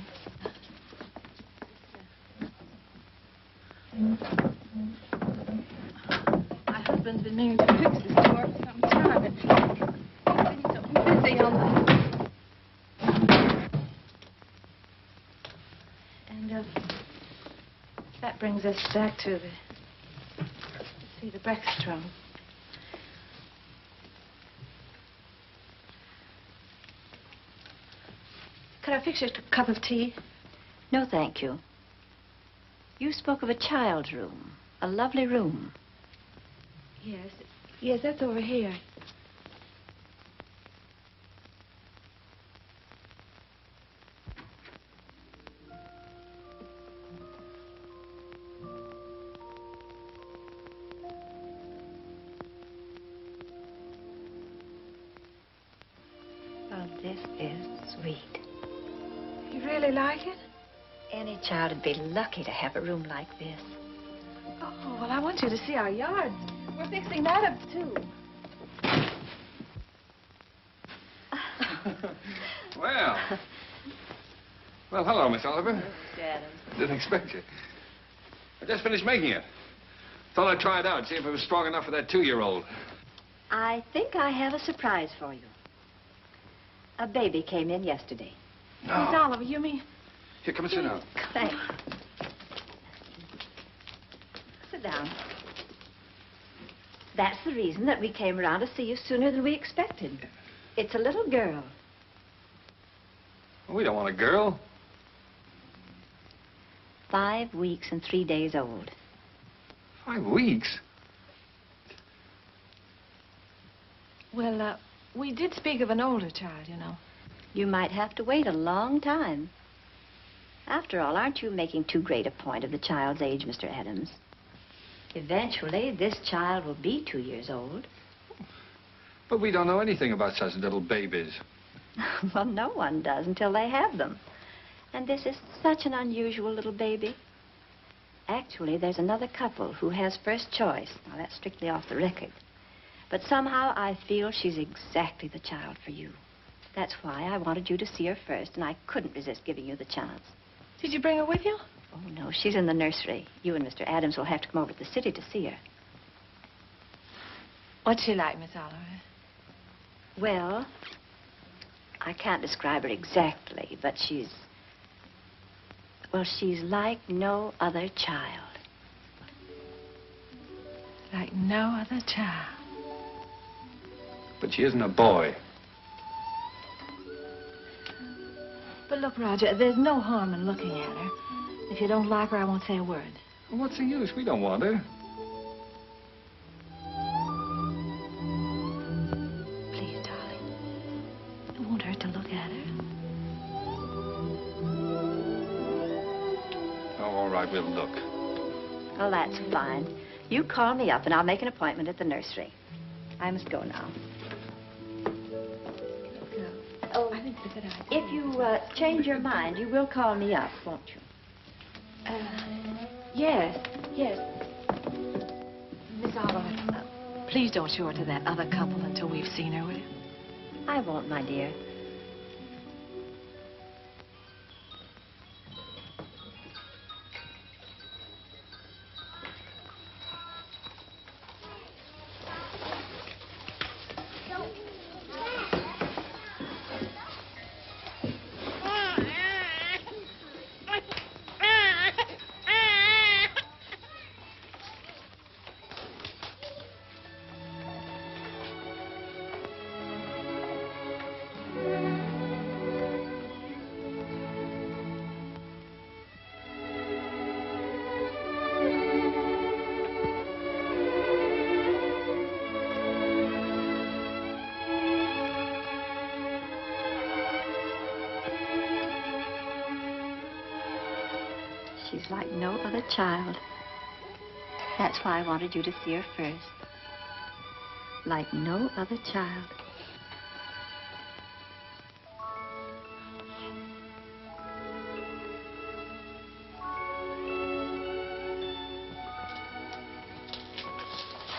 [SPEAKER 1] My husband's been meaning to fix this door for some time, but he's so busy on the... And, that brings us back to the breakfast room. Could I fix you a cup of tea?
[SPEAKER 13] No, thank you. You spoke of a child's room, a lovely room.
[SPEAKER 1] Yes. Yes, that's over here.
[SPEAKER 13] Oh, this is sweet.
[SPEAKER 1] You really like it?
[SPEAKER 13] Any child would be lucky to have a room like this.
[SPEAKER 1] Oh, well, I want you to see our yard. We're fixing that up, too.
[SPEAKER 3] Well. Well, hello, Miss Oliver.
[SPEAKER 13] Mr. Adams.
[SPEAKER 3] Didn't expect you. I just finished making it. Thought I'd try it out, see if it was strong enough for that 2-year-old.
[SPEAKER 13] I think I have a surprise for you. A baby came in yesterday.
[SPEAKER 3] No.
[SPEAKER 1] Miss Oliver, you mean?
[SPEAKER 3] Here, come and sit down.
[SPEAKER 13] Thanks. Sit down. That's the reason that we came around to see you sooner than we expected. It's a little girl.
[SPEAKER 3] We don't want a girl.
[SPEAKER 13] 5 weeks and 3 days old.
[SPEAKER 3] 5 weeks?
[SPEAKER 1] Well, we did speak of an older child, you know.
[SPEAKER 13] You might have to wait a long time. After all, aren't you making too great a point of the child's age, Mr. Adams? Eventually, this child will be 2 years old.
[SPEAKER 3] But we don't know anything about such little babies.
[SPEAKER 13] Well, no one does until they have them. And this is such an unusual little baby. Actually, there's another couple who has first choice. Now, that's strictly off the record. But somehow I feel she's exactly the child for you. That's why I wanted you to see her first, and I couldn't resist giving you the chance.
[SPEAKER 1] Did you bring her with you?
[SPEAKER 13] Oh, no, she's in the nursery. You and Mr. Adams will have to come over to the city to see her.
[SPEAKER 1] What's she like, Miss Oliver?
[SPEAKER 13] Well, I can't describe her exactly, but she's... Well, she's like no other child.
[SPEAKER 1] Like no other child.
[SPEAKER 3] But she isn't a boy.
[SPEAKER 1] But look, Roger, there's no harm in looking at her. If you don't like her, I won't say a word.
[SPEAKER 3] Well, what's the use? We don't want her.
[SPEAKER 1] Please, darling. It won't hurt to look at her.
[SPEAKER 3] Oh, all right, we'll look.
[SPEAKER 13] Oh, that's fine. You call me up, and I'll make an appointment at the nursery. I must go now. Oh, I think it's a good idea. If you change your mind, you will call me up, won't you?
[SPEAKER 1] Yes. Miss Oliver, please don't show her to that other couple until we've seen her, will you?
[SPEAKER 13] I won't, my dear. She's like no other child. That's why I wanted you to see her first. Like no other child.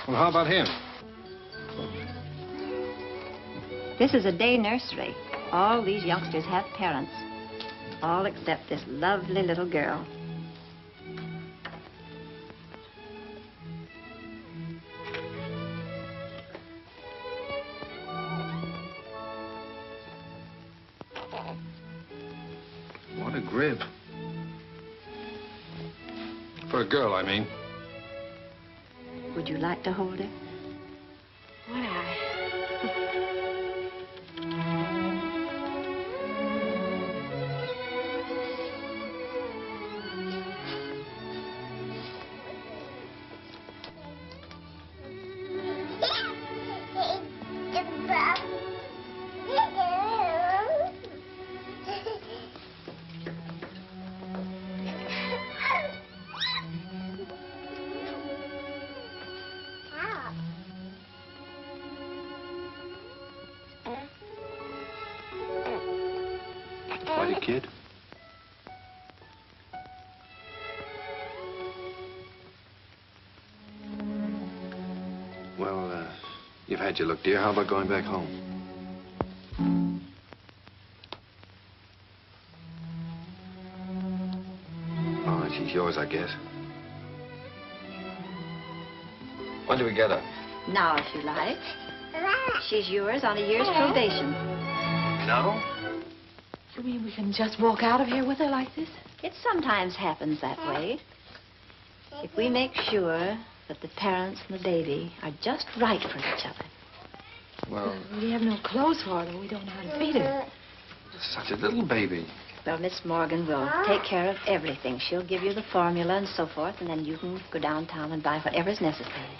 [SPEAKER 3] Well, how about him?
[SPEAKER 13] This is a day nursery. All these youngsters have parents. All except this lovely little girl.
[SPEAKER 3] What a grip. For a girl, I mean.
[SPEAKER 13] Would you like to hold her?
[SPEAKER 1] Would I?
[SPEAKER 3] kid? Well, you've had your look, dear. How about going back home? Oh, and she's yours, I guess. When do we get her?
[SPEAKER 13] Now, if you like. She's yours on a year's probation.
[SPEAKER 3] No?
[SPEAKER 1] You mean we can just walk out of here with her like this?
[SPEAKER 13] It sometimes happens that way. If we make sure that the parents and the baby are just right for each other.
[SPEAKER 3] Well,
[SPEAKER 1] We have no clothes for her, though. We don't know how to feed her.
[SPEAKER 3] such a little baby.
[SPEAKER 13] Well, Miss Morgan will take care of everything. She'll give you the formula and so forth, and then you can go downtown and buy whatever's necessary.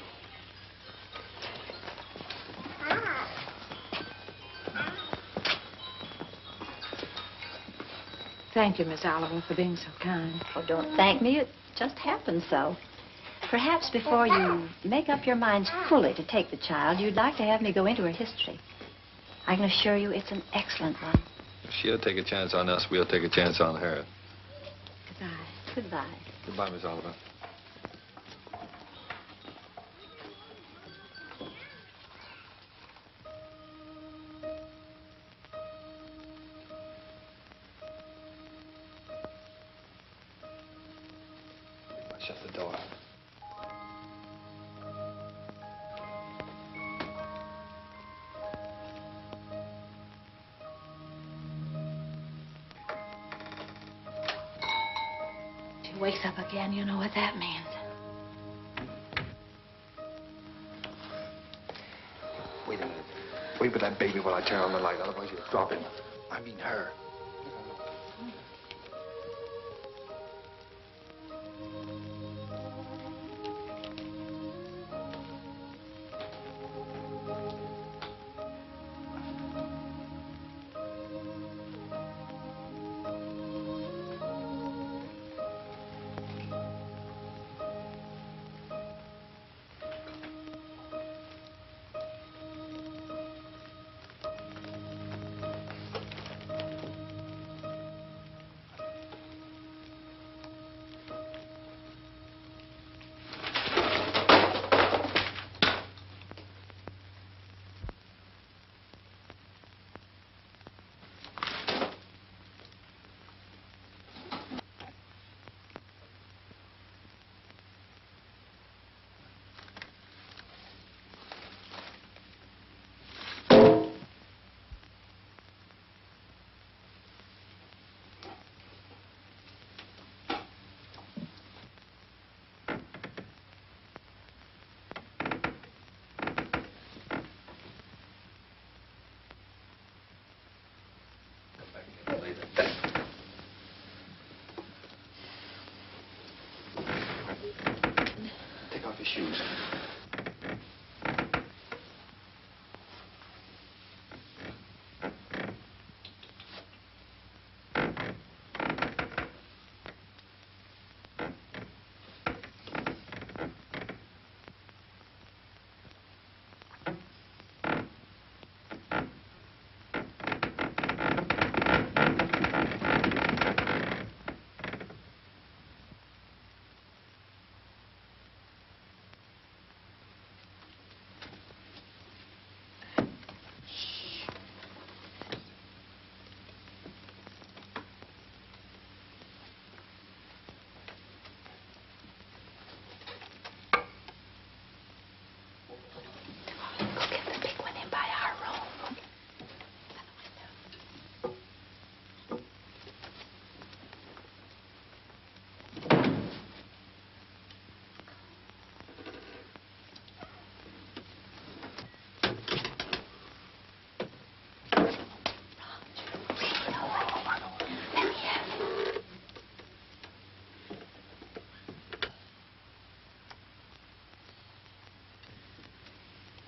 [SPEAKER 1] Thank you, Miss Oliver, for being so kind.
[SPEAKER 13] Oh, don't thank me. It just happened so. Perhaps before you make up your minds fully to take the child, you'd like to have me go into her history. I can assure you it's an excellent one.
[SPEAKER 3] If she'll take a chance on us, we'll take a chance on her.
[SPEAKER 13] Goodbye. Goodbye.
[SPEAKER 3] Goodbye, Miss Oliver. Shut the door.
[SPEAKER 1] She wakes up again. You know what that means.
[SPEAKER 3] Wait a minute. Wait with that baby while I turn on the light, otherwise you'll drop him. I mean her. Take off your shoes.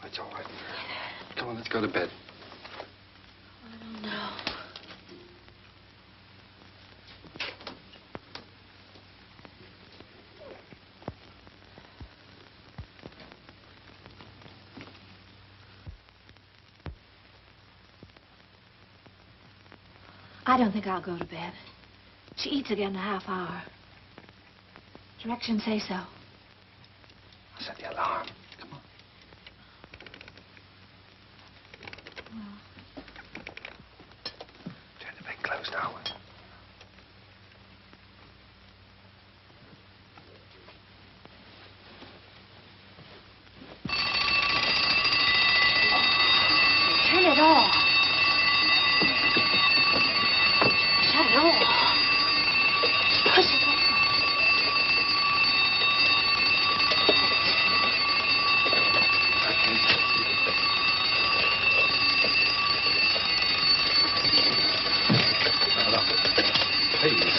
[SPEAKER 3] It's all right. Come on, let's go to bed.
[SPEAKER 1] I don't know. I don't think I'll go to bed. She eats again in a half hour. Directions say so.
[SPEAKER 3] I'll set the alarm. Come on. Turn the bed closed now.
[SPEAKER 1] Turn it off. Shut it off. Push it off.
[SPEAKER 3] Please.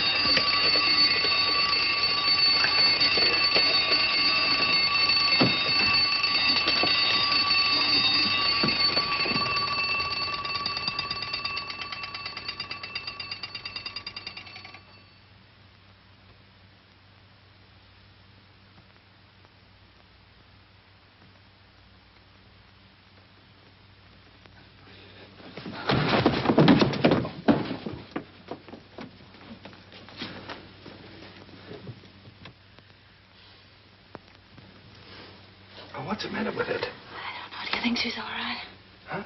[SPEAKER 3] Oh, what's the matter with it?
[SPEAKER 1] I don't know. Do you think she's all right?
[SPEAKER 3] Huh?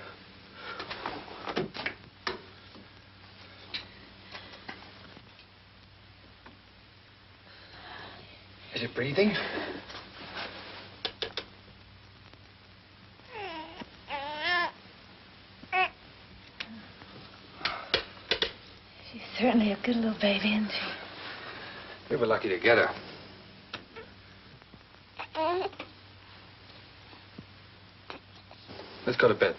[SPEAKER 3] Is it breathing?
[SPEAKER 1] She's certainly a good little baby, isn't she?
[SPEAKER 3] We were lucky to get her. Let's go to bed.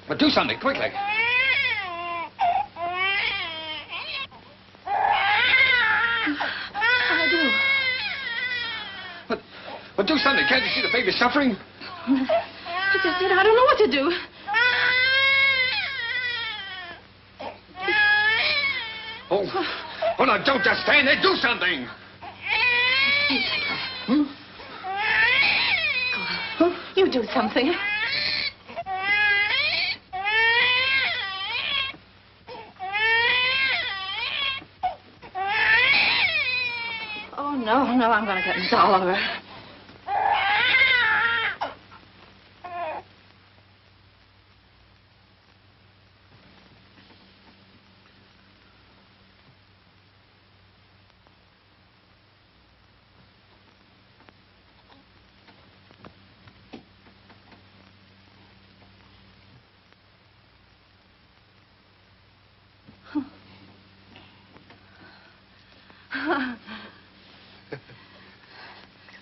[SPEAKER 3] But do something, quickly.
[SPEAKER 1] I do.
[SPEAKER 3] But do something. Can't you see the baby's suffering?
[SPEAKER 1] I just, I don't know what to do.
[SPEAKER 3] Oh, now, don't just stand there. Do something.
[SPEAKER 1] Go on. You do something. Oh, no, I'm going to get Miss Oliver.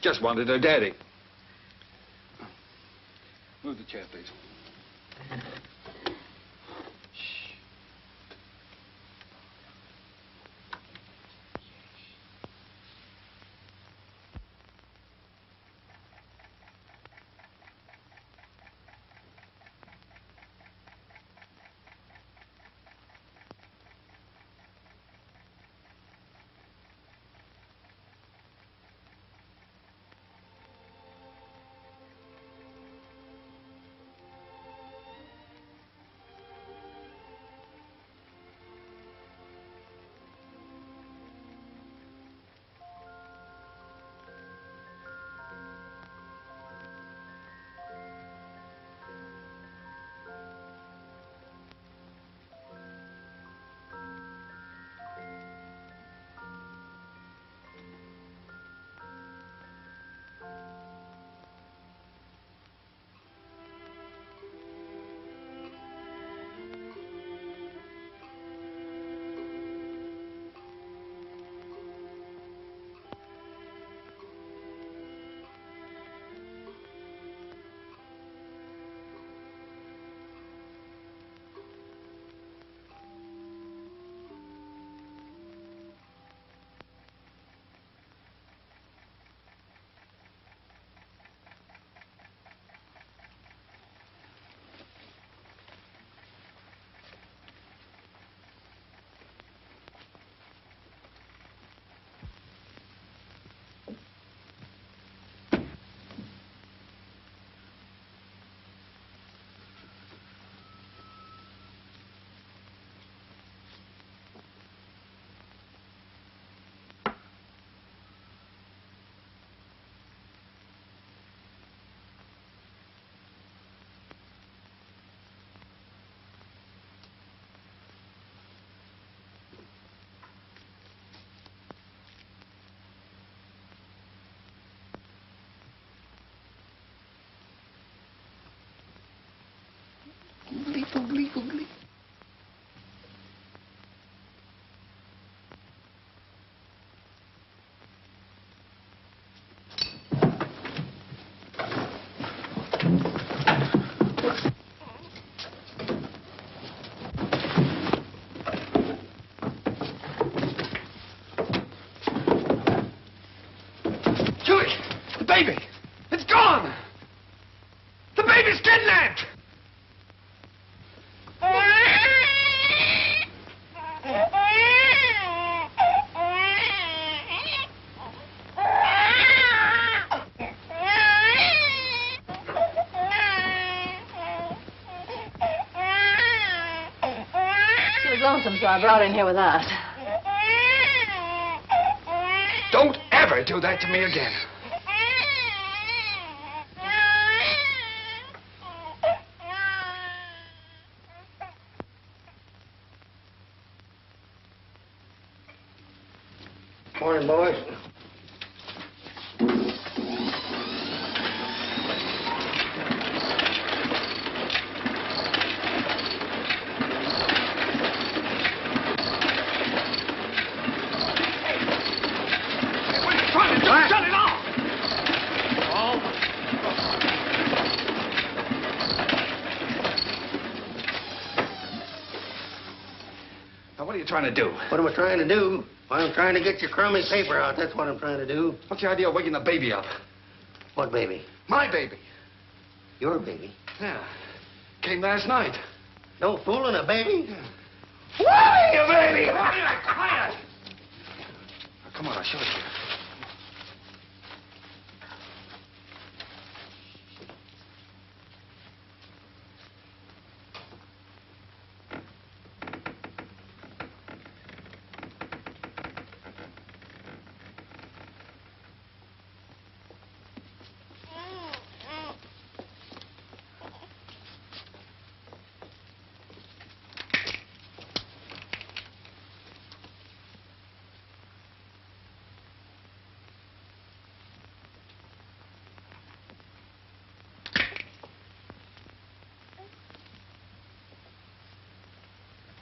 [SPEAKER 3] Just wanted her daddy. Move the chair, please.
[SPEAKER 2] Oogly, oogly.
[SPEAKER 3] Julie! The baby! It's gone! The baby's kidnapped!
[SPEAKER 1] She was lonesome, so I brought her in here with us.
[SPEAKER 3] Don't ever do that to me again.
[SPEAKER 2] Morning, boys.
[SPEAKER 3] Shut it off! Now, what are you trying to do?
[SPEAKER 2] What am I trying to do? I'm trying to get your crummy paper out. That's what I'm trying to do.
[SPEAKER 3] What's the idea of waking the baby up?
[SPEAKER 2] What baby?
[SPEAKER 3] My baby.
[SPEAKER 2] Your baby?
[SPEAKER 3] Yeah. Came last night.
[SPEAKER 2] No fooling a baby?
[SPEAKER 3] Yeah. Why, a baby? Quiet! Now, come on, I'll show it to you.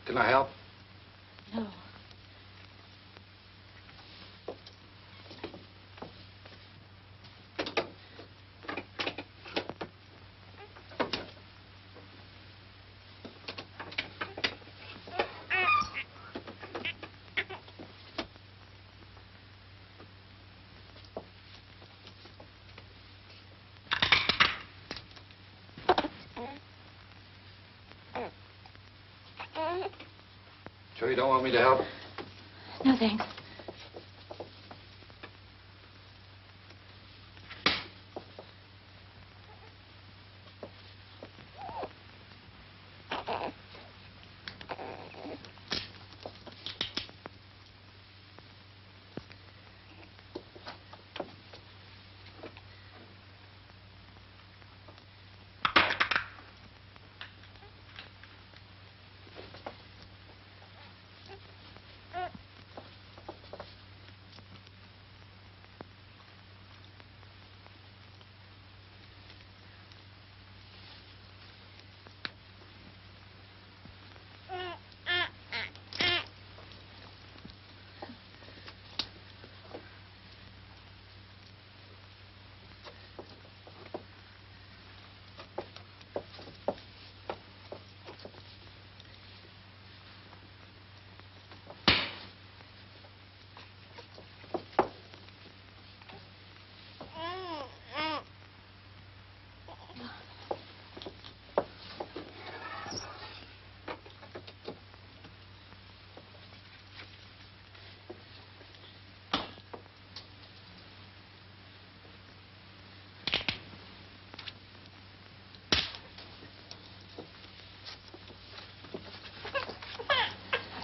[SPEAKER 3] Can I help?
[SPEAKER 1] No.
[SPEAKER 3] Sure you don't want me to help?
[SPEAKER 1] No, thanks.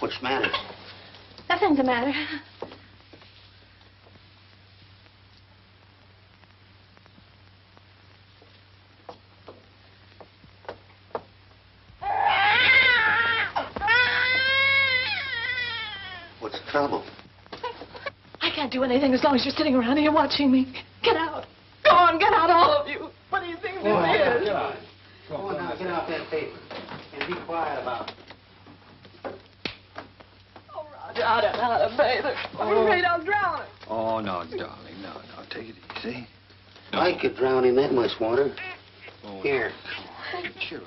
[SPEAKER 2] What's the matter?
[SPEAKER 1] Nothing's the matter.
[SPEAKER 2] What's the trouble?
[SPEAKER 1] I can't do anything as long as you're sitting around here watching me. Get out. Go on, get out, all of you. What do you think this is?
[SPEAKER 2] Get out. Go on now, get out that paper. Be quiet about it.
[SPEAKER 1] Oh, Roger, I don't know how to bathe her. I'm afraid I'll drown her.
[SPEAKER 3] Oh, no, darling, no. Take it easy.
[SPEAKER 2] I could drown in that much water.
[SPEAKER 3] Oh,
[SPEAKER 2] Here.
[SPEAKER 3] Sure.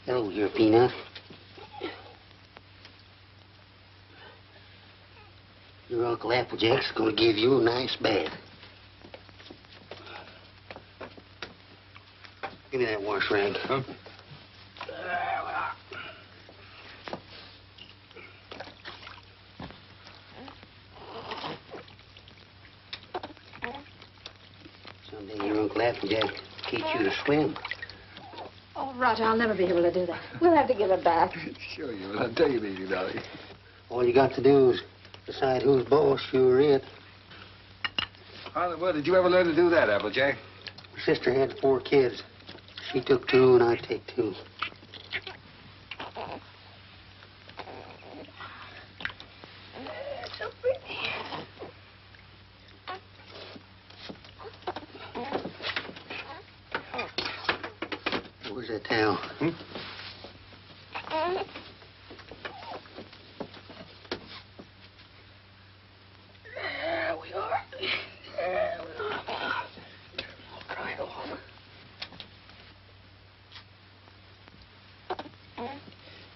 [SPEAKER 2] Hello, here, Peanut. Your Uncle Applejack's gonna give you a nice bath. Give me that wash rag.
[SPEAKER 3] Huh?
[SPEAKER 2] Someday your Uncle Applejack teach you to swim.
[SPEAKER 1] Oh, Roger, I'll never be able to do that. We'll have to give her back.
[SPEAKER 3] Sure you will. I'll tell you, baby, darling.
[SPEAKER 2] All you got to do is decide who's boss, you or it.
[SPEAKER 3] How in the world did you ever learn to do that, Applejack?
[SPEAKER 2] My sister had 4 kids. She took 2 and I take 2.
[SPEAKER 1] So pretty.
[SPEAKER 2] Where's that towel?
[SPEAKER 3] Hmm?
[SPEAKER 2] There we are. There we are. I'll dry it off.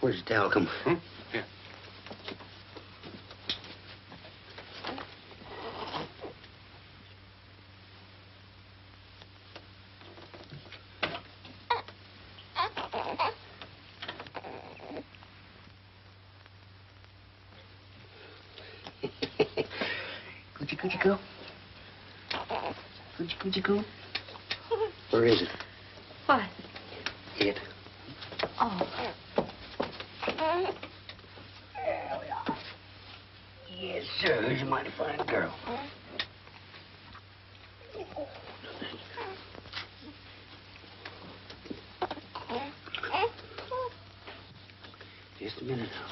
[SPEAKER 2] Where's the towel come from?
[SPEAKER 3] Here.
[SPEAKER 2] Coochie go. Coochie go. Where is it?
[SPEAKER 1] What?
[SPEAKER 2] It.
[SPEAKER 1] Oh.
[SPEAKER 2] There we are. Yes, sir. Who's a mighty fine girl. Just a minute now.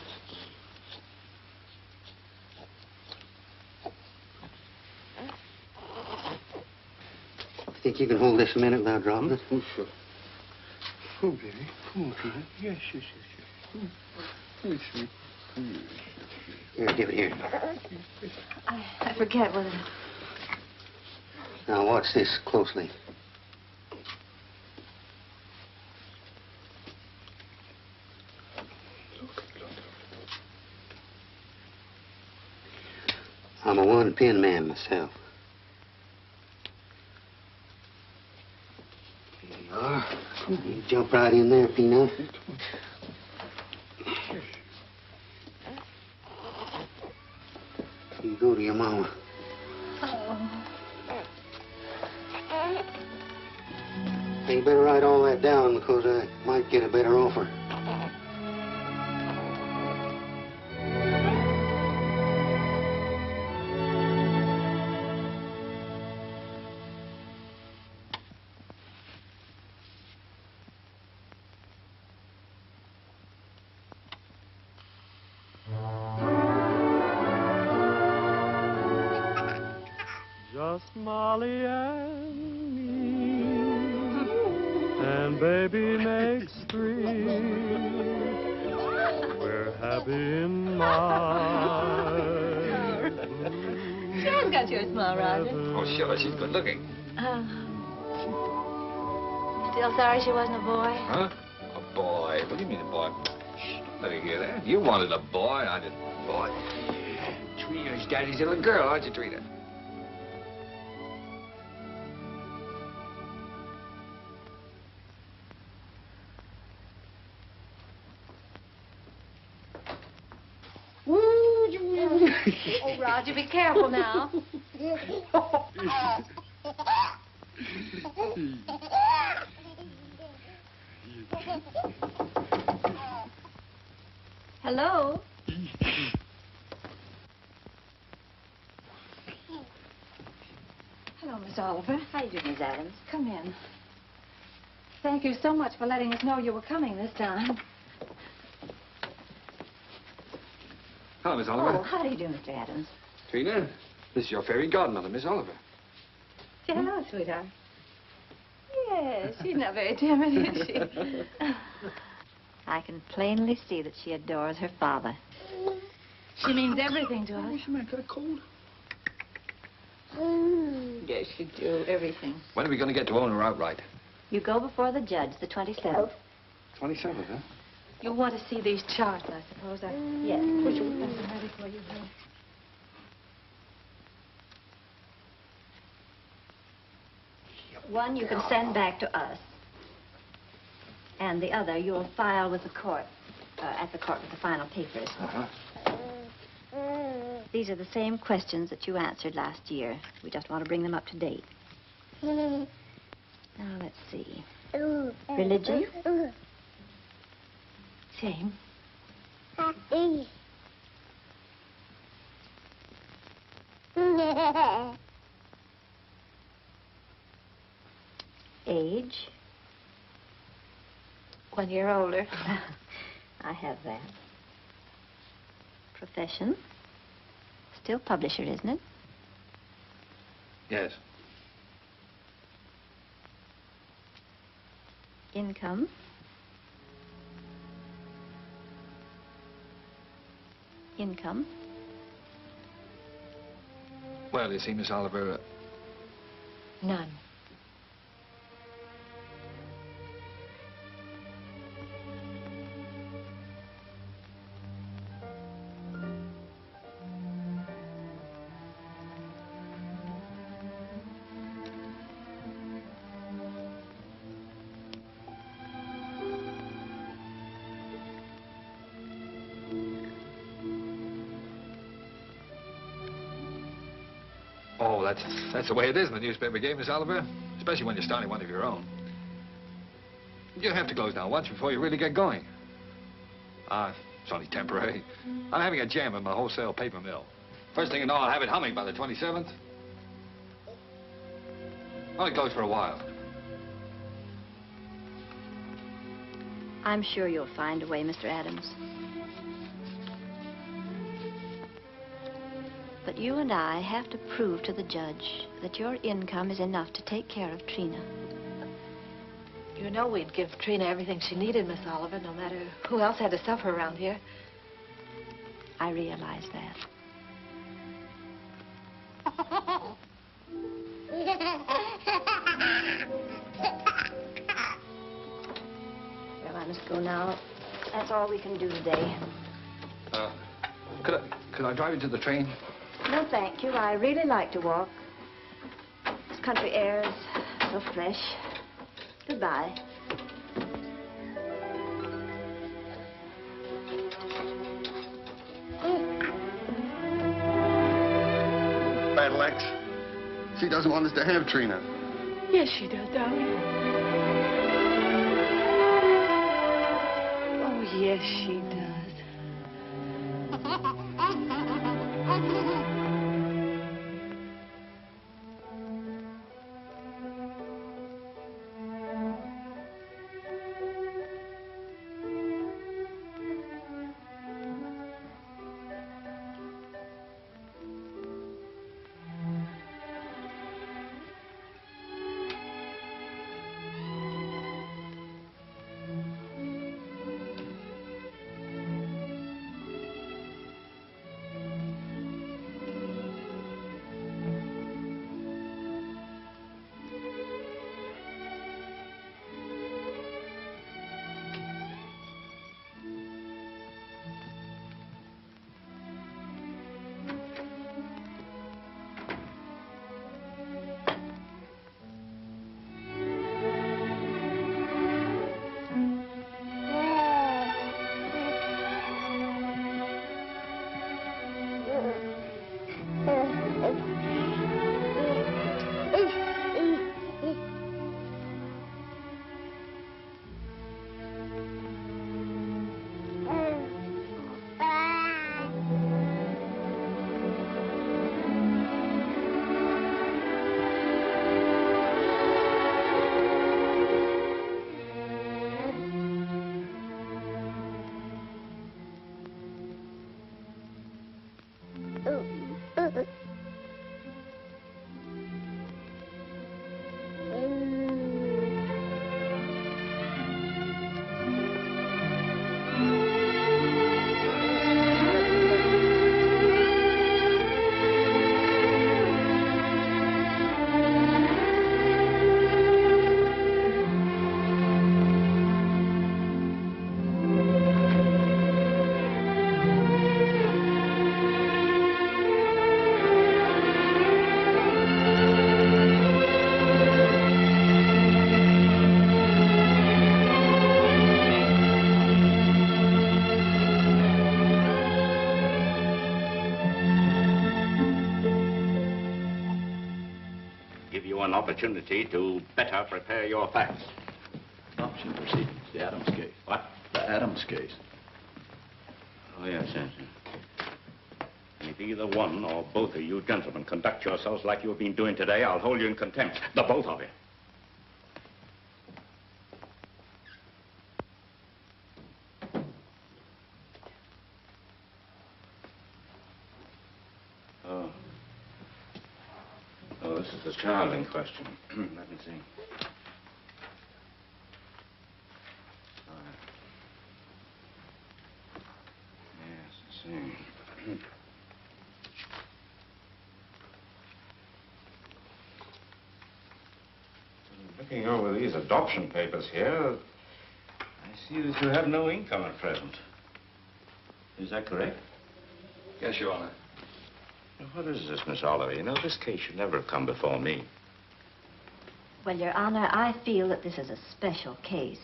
[SPEAKER 2] Think you can hold this a minute without dropping it?
[SPEAKER 3] Oh, sure. Oh, baby. Oh, baby. Yes, yes, yes, yes. Yes, yes.
[SPEAKER 2] Here, give it here.
[SPEAKER 1] I forget what it is.
[SPEAKER 2] Now, watch this closely. I'm a one-pin man myself. Here you are. You jump right in there, Peanut. You go to your mama. Hey, you better write all that down because I might get a better offer.
[SPEAKER 4] Just Molly and me, and baby makes 3. We're happy in my
[SPEAKER 1] She has got your smile, Roger.
[SPEAKER 3] Oh, sure. She's good looking.
[SPEAKER 1] Still sorry she wasn't a boy?
[SPEAKER 3] Huh? A boy? What do you mean a boy? Shh, don't let her hear that. You wanted a boy. I didn't. Boy. Trina's daddy's little girl, aren't you, Trina?
[SPEAKER 1] Oh, Roger, be careful now. Hello? Hello, Miss Oliver.
[SPEAKER 13] How you doing, Miss Adams?
[SPEAKER 1] Come in. Thank you so much for letting us know you were coming this time.
[SPEAKER 3] Hello, Miss Oliver.
[SPEAKER 13] Oh, how do you do, Mr. Adams?
[SPEAKER 3] Trina, this is your fairy godmother, Miss Oliver.
[SPEAKER 1] Say hello, sweetheart. Yes, she's not very timid, is she?
[SPEAKER 13] I can plainly see that she adores her father.
[SPEAKER 1] She means everything to us.
[SPEAKER 3] She might got a cold.
[SPEAKER 1] Yes, she do. Everything.
[SPEAKER 3] When are we going to get to own her outright?
[SPEAKER 13] You go before the judge, the 27th.
[SPEAKER 3] 27th, huh?
[SPEAKER 1] You'll want to see these charts, I suppose.
[SPEAKER 13] Yes.
[SPEAKER 1] Put your lesson ready for you, honey.
[SPEAKER 13] One you can send back to us. And the other you'll file with the court, at the court with the final papers.
[SPEAKER 3] Uh-huh.
[SPEAKER 13] These are the same questions that you answered last year. We just want to bring them up to date. Now, let's see. Religion?
[SPEAKER 1] Same.
[SPEAKER 13] Age?
[SPEAKER 1] 1 year older.
[SPEAKER 13] I have that. Profession? Still publisher, isn't it?
[SPEAKER 3] Yes.
[SPEAKER 13] Income? Income?
[SPEAKER 3] Well, you see, Miss Oliver,
[SPEAKER 1] None.
[SPEAKER 3] oh, that's the way it is in the newspaper game, Miss Oliver. Especially when you're starting one of your own. You have to close down once before you really get going. It's only temporary. I'm having a jam in my wholesale paper mill. First thing you know, I'll have it humming by the 27th. Only closed for a while.
[SPEAKER 13] I'm sure you'll find a way, Mr. Adams. But you and I have to prove to the judge that your income is enough to take care of Trina.
[SPEAKER 1] You know we'd give Trina everything she needed, Miss Oliver, no matter who else had to suffer around here.
[SPEAKER 13] I realize that. Well, I must go now. That's all we can do today.
[SPEAKER 3] Could I drive you to the train?
[SPEAKER 13] No, thank you. I really like to walk. This country air is so fresh. Goodbye.
[SPEAKER 14] Battle Axe. She doesn't want us to have Trina.
[SPEAKER 1] Yes, she does, darling. Oh, yes, she does.
[SPEAKER 15] you an opportunity to better prepare your facts.
[SPEAKER 16] Adoption proceedings, the Adams case.
[SPEAKER 15] What?
[SPEAKER 16] The Adams case.
[SPEAKER 15] Oh, yes, yes. And if either one or both of you gentlemen conduct yourselves like you've been doing today, I'll hold you in contempt. The both of you. Oh, this is the child in question. Let me see. Yes, I see. Looking over these adoption papers here, I see that you have no income at present. Is that correct?
[SPEAKER 3] Yes, Your Honor.
[SPEAKER 15] Now, what is this, Miss Oliver? You know, this case should never have come before me.
[SPEAKER 13] Well, Your Honor, I feel that this is a special case.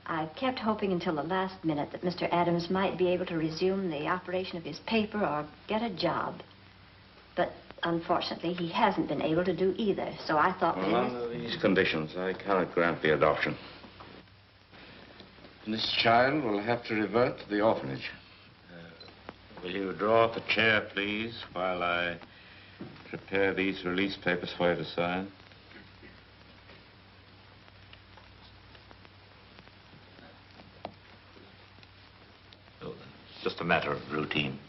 [SPEAKER 13] I kept hoping until the last minute that Mr. Adams might be able to resume the operation of his paper or get a job. But unfortunately, he hasn't been able to do either, so I thought that...
[SPEAKER 15] Well, under these conditions, I cannot grant the adoption. This child will have to revert to the orphanage. Will you draw up a chair, please, while I prepare these release papers for you to sign? Oh, it's just a matter of routine.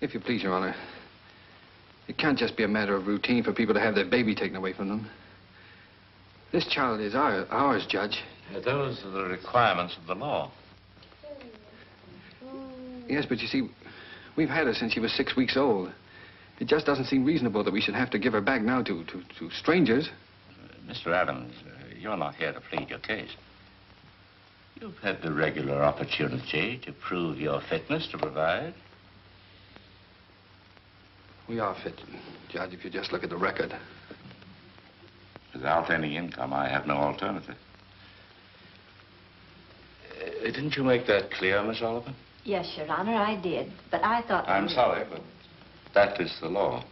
[SPEAKER 3] If you please, Your Honor, it can't just be a matter of routine for people to have their baby taken away from them. This child is ours, Judge.
[SPEAKER 15] Those are the requirements of the law.
[SPEAKER 3] Yes, but you see, we've had her since she was 6 weeks old. It just doesn't seem reasonable that we should have to give her back now to strangers.
[SPEAKER 15] Mr. Adams, you're not here to plead your case. You've had the regular opportunity to prove your fitness to provide.
[SPEAKER 3] We are fit, Judge, if you just look at the record.
[SPEAKER 15] Without any income, I have no alternative. Didn't you make that clear, Miss Oliver?
[SPEAKER 13] Yes, Your Honor, I did. But I thought...
[SPEAKER 15] I'm sorry, but that is the law.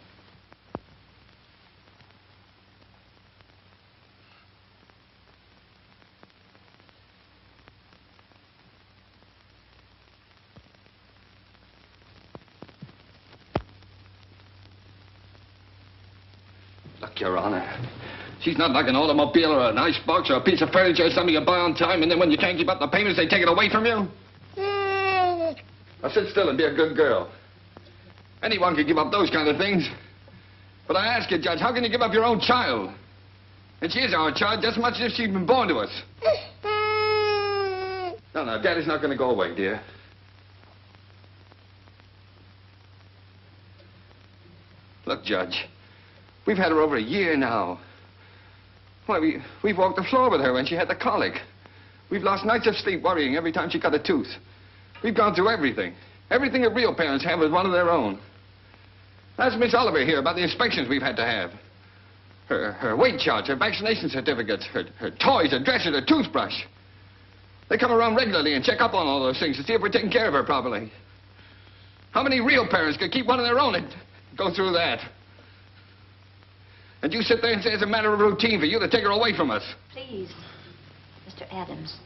[SPEAKER 3] Look, Your Honor, she's not like an automobile or an icebox or a piece of furniture or something you buy on time, and then when you can't keep up the payments, they take it away from you. Now sit still and be a good girl. Anyone can give up those kind of things. But I ask you, Judge, how can you give up your own child? And she is our child just as much as if she'd been born to us. No, Daddy's not going to go away, dear. Look, Judge, we've had her over a year now. Why, we've walked the floor with her when she had the colic. We've lost nights of sleep worrying every time she cut a tooth. We've gone through everything. Everything that real parents have is one of their own. Ask Miss Oliver here about the inspections we've had to have. Her weight charts, her vaccination certificates, her toys, her dresser, her toothbrush. They come around regularly and check up on all those things to see if we're taking care of her properly. How many real parents could keep one of their own and go through that? And you sit there and say it's a matter of routine for you to take her away from us.
[SPEAKER 13] Please, Mr. Adams.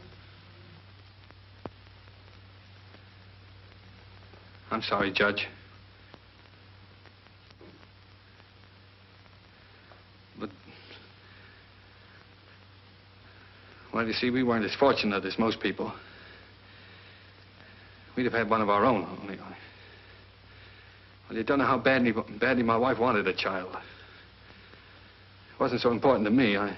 [SPEAKER 3] I'm sorry, Judge. But, well, you see, we weren't as fortunate as most people. We'd have had one of our own, only. Well, you don't know how badly my wife wanted a child. It wasn't so important to me. I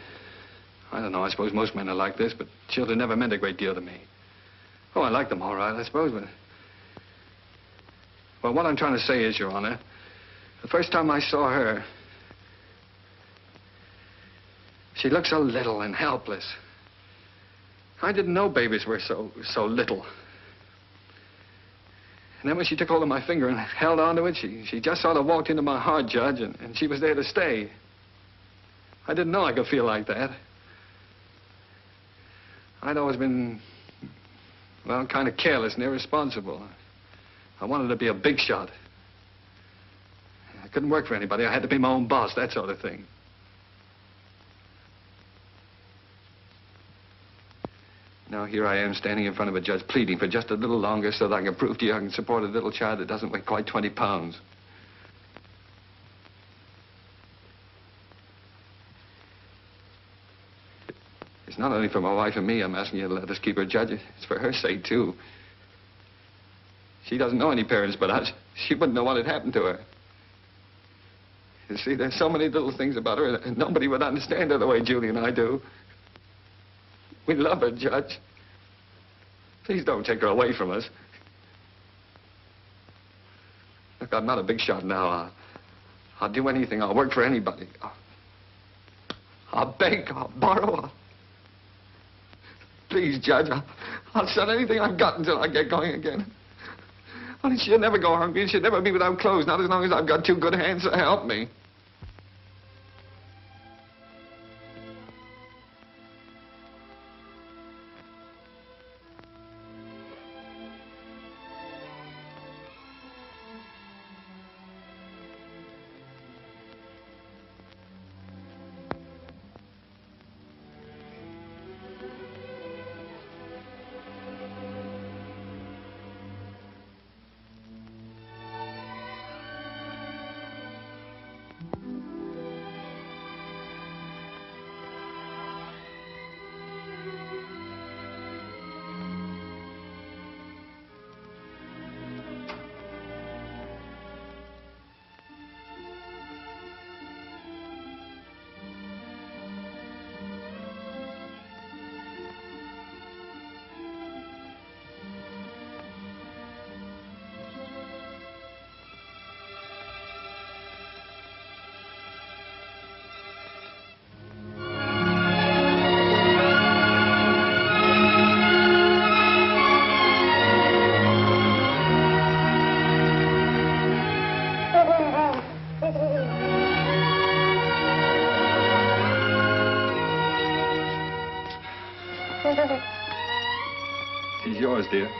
[SPEAKER 3] don't know, I suppose most men are like this, but children never meant a great deal to me. Oh, I liked them all right, I suppose, but... Well, what I'm trying to say is, Your Honor, the first time I saw her, she looked so little and helpless. I didn't know babies were so little. And then when she took hold of my finger and held onto it, she just sort of walked into my heart, Judge, and she was there to stay. I didn't know I could feel like that. I'd always been, well, kind of careless and irresponsible. I wanted to be a big shot. I couldn't work for anybody. I had to be my own boss, that sort of thing. Now here I am standing in front of a judge pleading for just a little longer so that I can prove to you I can support a little child that doesn't weigh quite 20 pounds. It's not only for my wife and me I'm asking you to let us keep her judge. It's for her sake, too. She doesn't know any parents but us. She wouldn't know what had happened to her. You see, there's so many little things about her and nobody would understand her the way Julie and I do. We love her, Judge. Please don't take her away from us. Look, I'm not a big shot now. I'll do anything. I'll work for anybody. I'll beg. I'll borrow. Please, Judge, I'll sell anything I've got until I get going again. Only she'll never go hungry. She'll never be without clothes, not as long as I've got two good hands to help me. He's yours, dear. Ours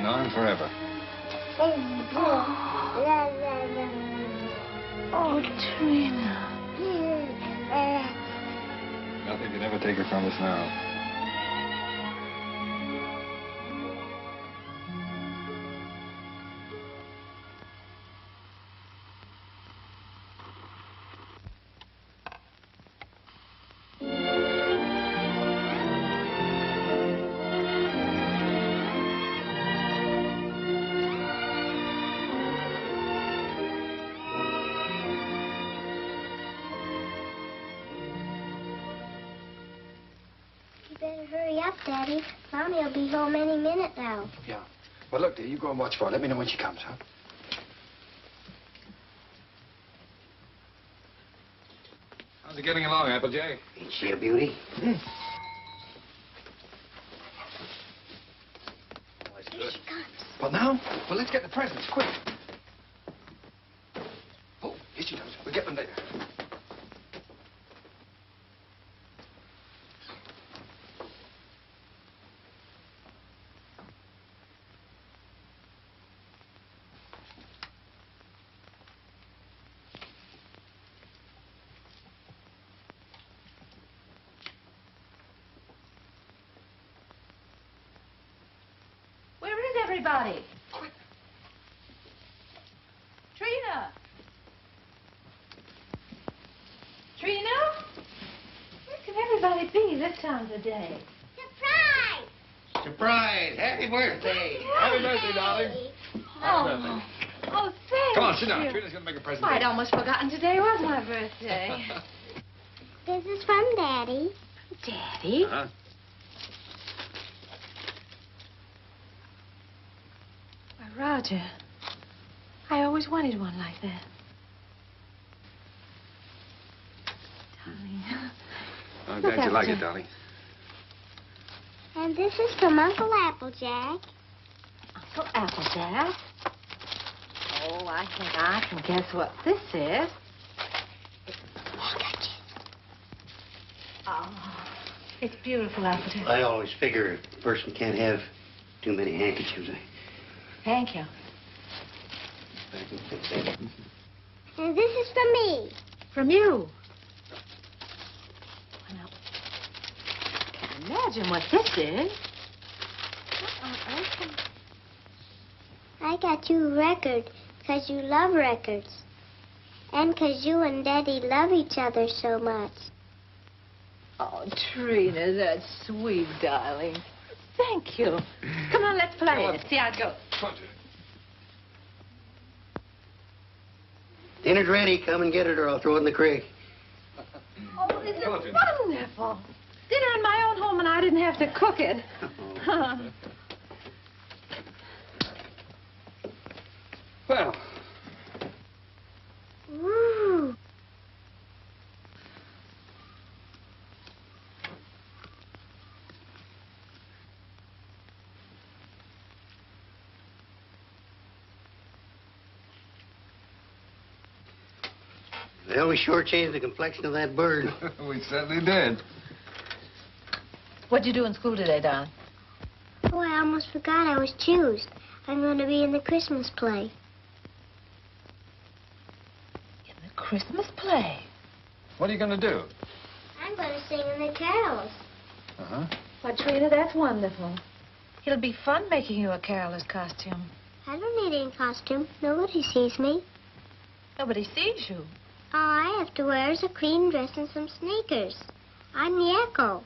[SPEAKER 3] now and forever.
[SPEAKER 1] Oh, Trina.
[SPEAKER 3] Nothing can ever take her from us now.
[SPEAKER 10] Hurry up, Daddy. Mommy will be home any minute now.
[SPEAKER 12] Yeah. Well, look, dear, you go and watch for her. Let me know when she comes, huh?
[SPEAKER 3] How's it getting along, Applejack?
[SPEAKER 2] Ain't she a beauty?
[SPEAKER 10] Here she comes.
[SPEAKER 12] Well, now? Well, let's get the presents, quick. Oh, here she comes. We'll get them later.
[SPEAKER 1] Everybody. Trina. Trina? Where can everybody be this time of day?
[SPEAKER 10] Surprise!
[SPEAKER 2] Surprise! Happy birthday!
[SPEAKER 3] Happy birthday, darling.
[SPEAKER 1] Oh, oh, thank
[SPEAKER 3] Come on, sit
[SPEAKER 1] you.
[SPEAKER 3] down. Trina's going to make a present.
[SPEAKER 1] I'd almost forgotten today was my birthday.
[SPEAKER 10] This is from Daddy.
[SPEAKER 1] Daddy?
[SPEAKER 3] Uh-huh.
[SPEAKER 1] Roger, I always wanted one like that. Darling.
[SPEAKER 3] I'm glad you like it, darling.
[SPEAKER 10] And this is from Uncle Applejack.
[SPEAKER 1] Uncle Applejack? Oh, I think I can guess what this is. Oh, it's beautiful, Alfred.
[SPEAKER 2] I always figure a person can't have too many handkerchiefs.
[SPEAKER 1] Thank you.
[SPEAKER 10] And this is for me.
[SPEAKER 1] From you. Well, now, I can't imagine what this is.
[SPEAKER 10] I got you a record because you love records. And because you and Daddy love each other so much.
[SPEAKER 1] Oh, Trina, that's sweet, darling. Thank you. Come on, let's play it. See how it goes.
[SPEAKER 2] Dinner's ready. Come and get it or I'll throw it in the creek.
[SPEAKER 1] Oh, this is wonderful. Dinner in my own home and I didn't have to cook it.
[SPEAKER 3] Well.
[SPEAKER 10] Woo.
[SPEAKER 2] Well, we sure changed the complexion of that bird.
[SPEAKER 3] We certainly did.
[SPEAKER 1] What'd you do in school today, Don?
[SPEAKER 10] Oh, I almost forgot I was choosed. I'm going to be in the Christmas play.
[SPEAKER 1] In the Christmas play?
[SPEAKER 3] What are you going to do?
[SPEAKER 10] I'm going to sing in the carols.
[SPEAKER 3] Uh-huh.
[SPEAKER 1] Why, Trina, that's wonderful. It'll be fun making you a carol's costume.
[SPEAKER 10] I don't need any costume. Nobody sees me.
[SPEAKER 1] Nobody sees you.
[SPEAKER 10] All I have to wear is a clean dress and some sneakers. I'm the echo.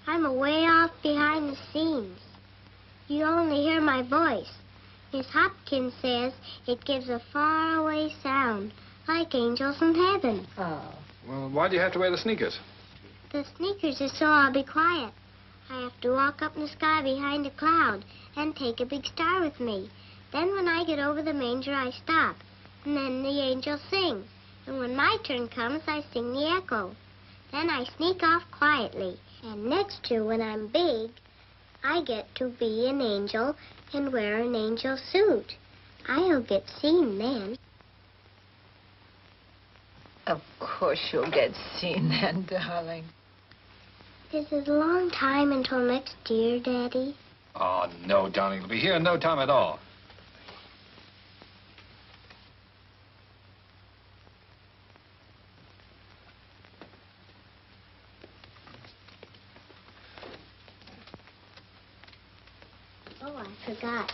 [SPEAKER 10] I'm away off behind the scenes. You only hear my voice. Miss Hopkins says it gives a faraway sound, like angels in heaven.
[SPEAKER 1] Oh.
[SPEAKER 3] Well, why do you have to wear the sneakers?
[SPEAKER 10] The sneakers is so I'll be quiet. I have to walk up in the sky behind a cloud and take a big star with me. Then when I get over the manger, I stop. And then the angel sings. And when my turn comes, I sing the echo. Then I sneak off quietly. And next year, when I'm big, I get to be an angel and wear an angel suit. I'll get seen then.
[SPEAKER 1] Of course you'll get seen then, darling.
[SPEAKER 10] Is it a long time until next year, Daddy?
[SPEAKER 3] Oh, no, darling. It'll be here in no time at all.
[SPEAKER 10] Oh, I forgot.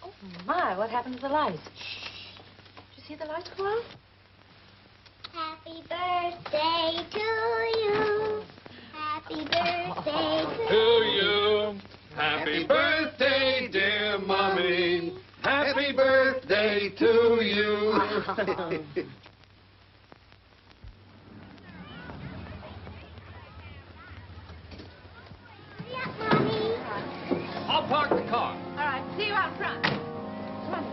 [SPEAKER 1] Oh, my, what happened to the lights? Shh. Did you see the lights go out?
[SPEAKER 10] Happy birthday to you. Happy birthday
[SPEAKER 3] To you. Happy birthday, dear Mommy. Happy birthday to you. I'll park the car.
[SPEAKER 1] All right, see you out front. Come on.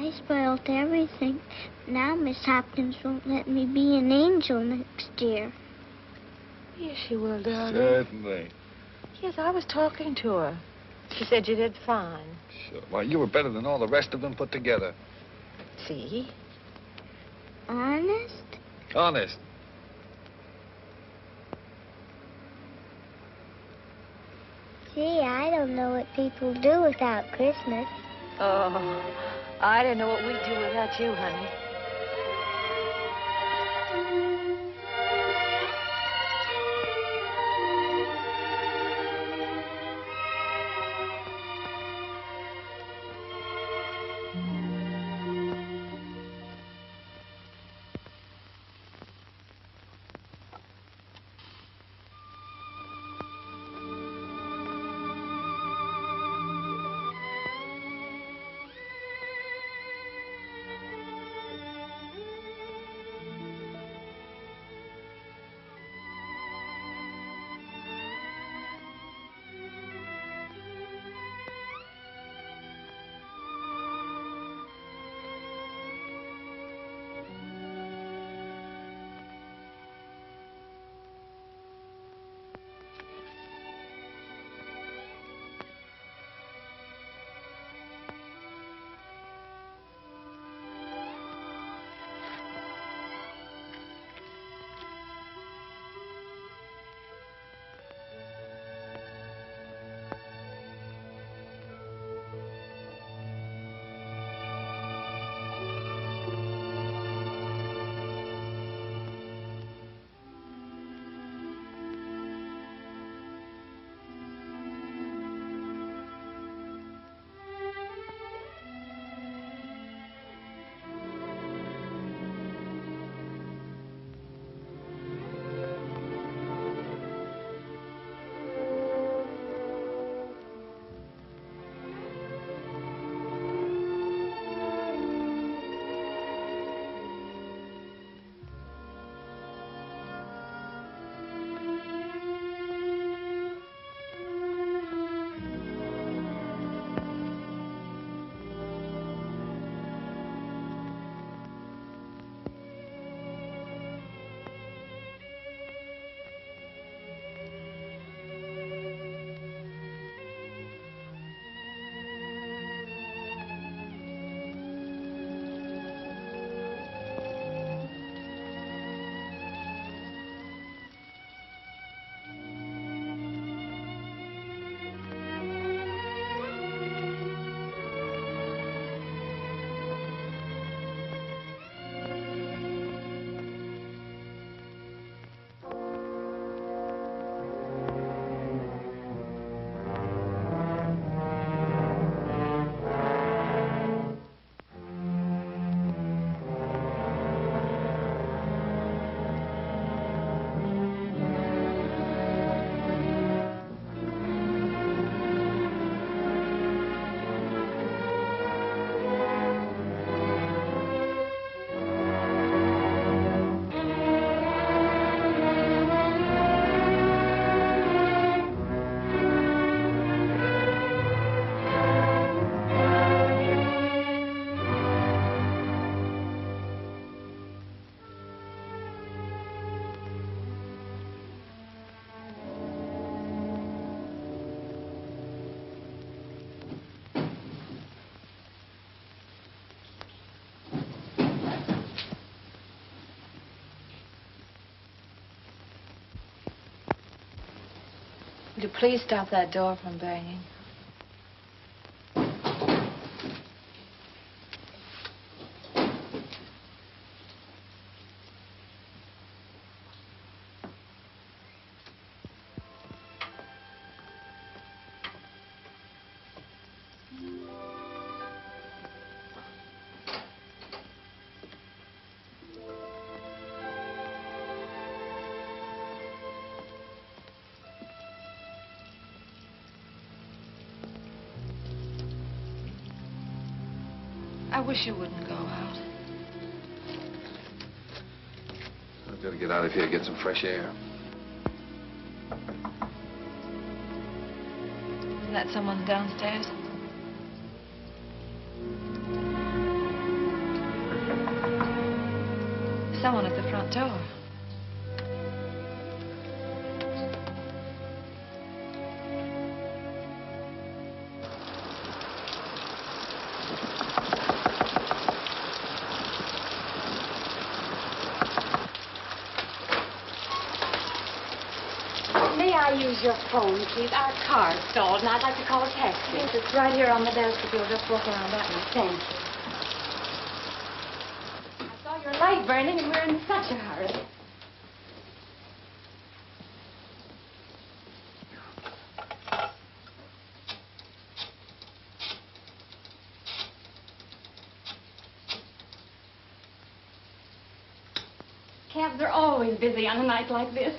[SPEAKER 10] I spoiled everything. Now Miss Hopkins won't let me be an angel next year.
[SPEAKER 1] Yes, she will, darling.
[SPEAKER 3] Certainly.
[SPEAKER 1] Yes, I was talking to her. She said you did fine.
[SPEAKER 3] Sure. Well, you were better than all the rest of them put together.
[SPEAKER 1] See?
[SPEAKER 10] Honest?
[SPEAKER 3] Honest.
[SPEAKER 10] Gee, I don't know what people do without Christmas.
[SPEAKER 1] Oh, I didn't know what we'd do without you, honey. Would you please stop that door from banging? I wish you wouldn't go out.
[SPEAKER 3] I've got to get out of here and get some fresh air.
[SPEAKER 1] Isn't that someone downstairs? Someone at the front door.
[SPEAKER 11] May I use your phone, please? Our car's stalled, and I'd like to call a taxi.
[SPEAKER 1] Yes, it's right here on the desk if you'll just walk around that way.
[SPEAKER 11] Thank you. I saw your light burning, and we're in such a hurry. Cabs are always busy on a night like this.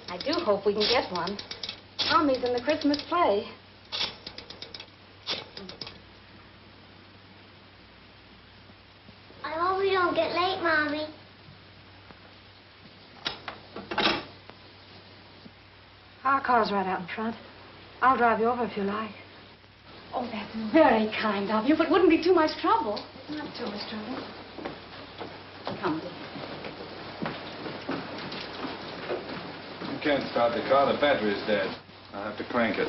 [SPEAKER 11] I do hope we can get one. Tommy's in the Christmas play.
[SPEAKER 10] I hope we don't get late, Mommy.
[SPEAKER 1] Our car's right out in front. I'll drive you over if you like.
[SPEAKER 11] Oh, that's very kind of you, but wouldn't be too much trouble.
[SPEAKER 1] Not too much trouble.
[SPEAKER 11] Come, dear.
[SPEAKER 3] You can't start the car. The battery's dead. I'll have to crank it.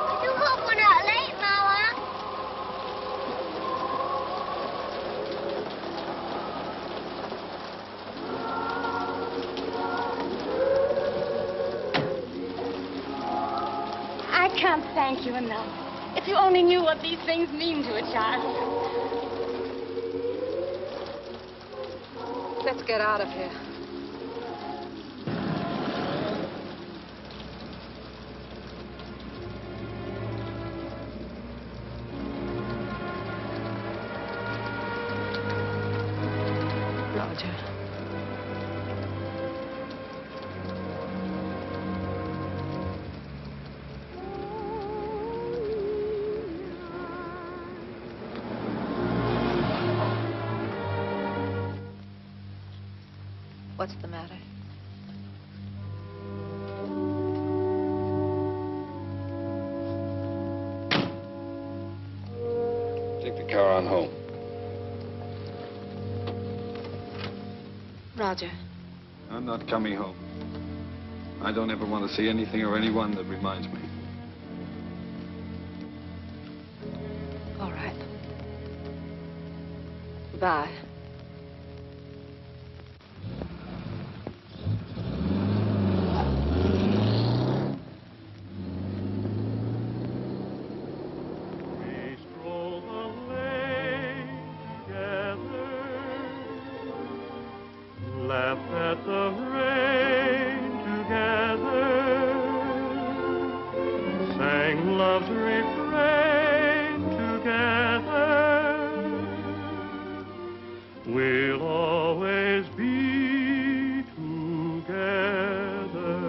[SPEAKER 10] I do hope we're not late, Mama.
[SPEAKER 11] I can't thank you enough. If you only knew what these things mean to a child.
[SPEAKER 1] Let's get out of here. Roger. What's the matter?
[SPEAKER 3] Take the car on home.
[SPEAKER 1] Roger.
[SPEAKER 3] I'm not coming home. I don't ever want to see anything or anyone that reminds me.
[SPEAKER 1] All right. Bye.
[SPEAKER 4] We stroll the lane together, laughed at the rain together, sang love's refrain together. We'll always be together.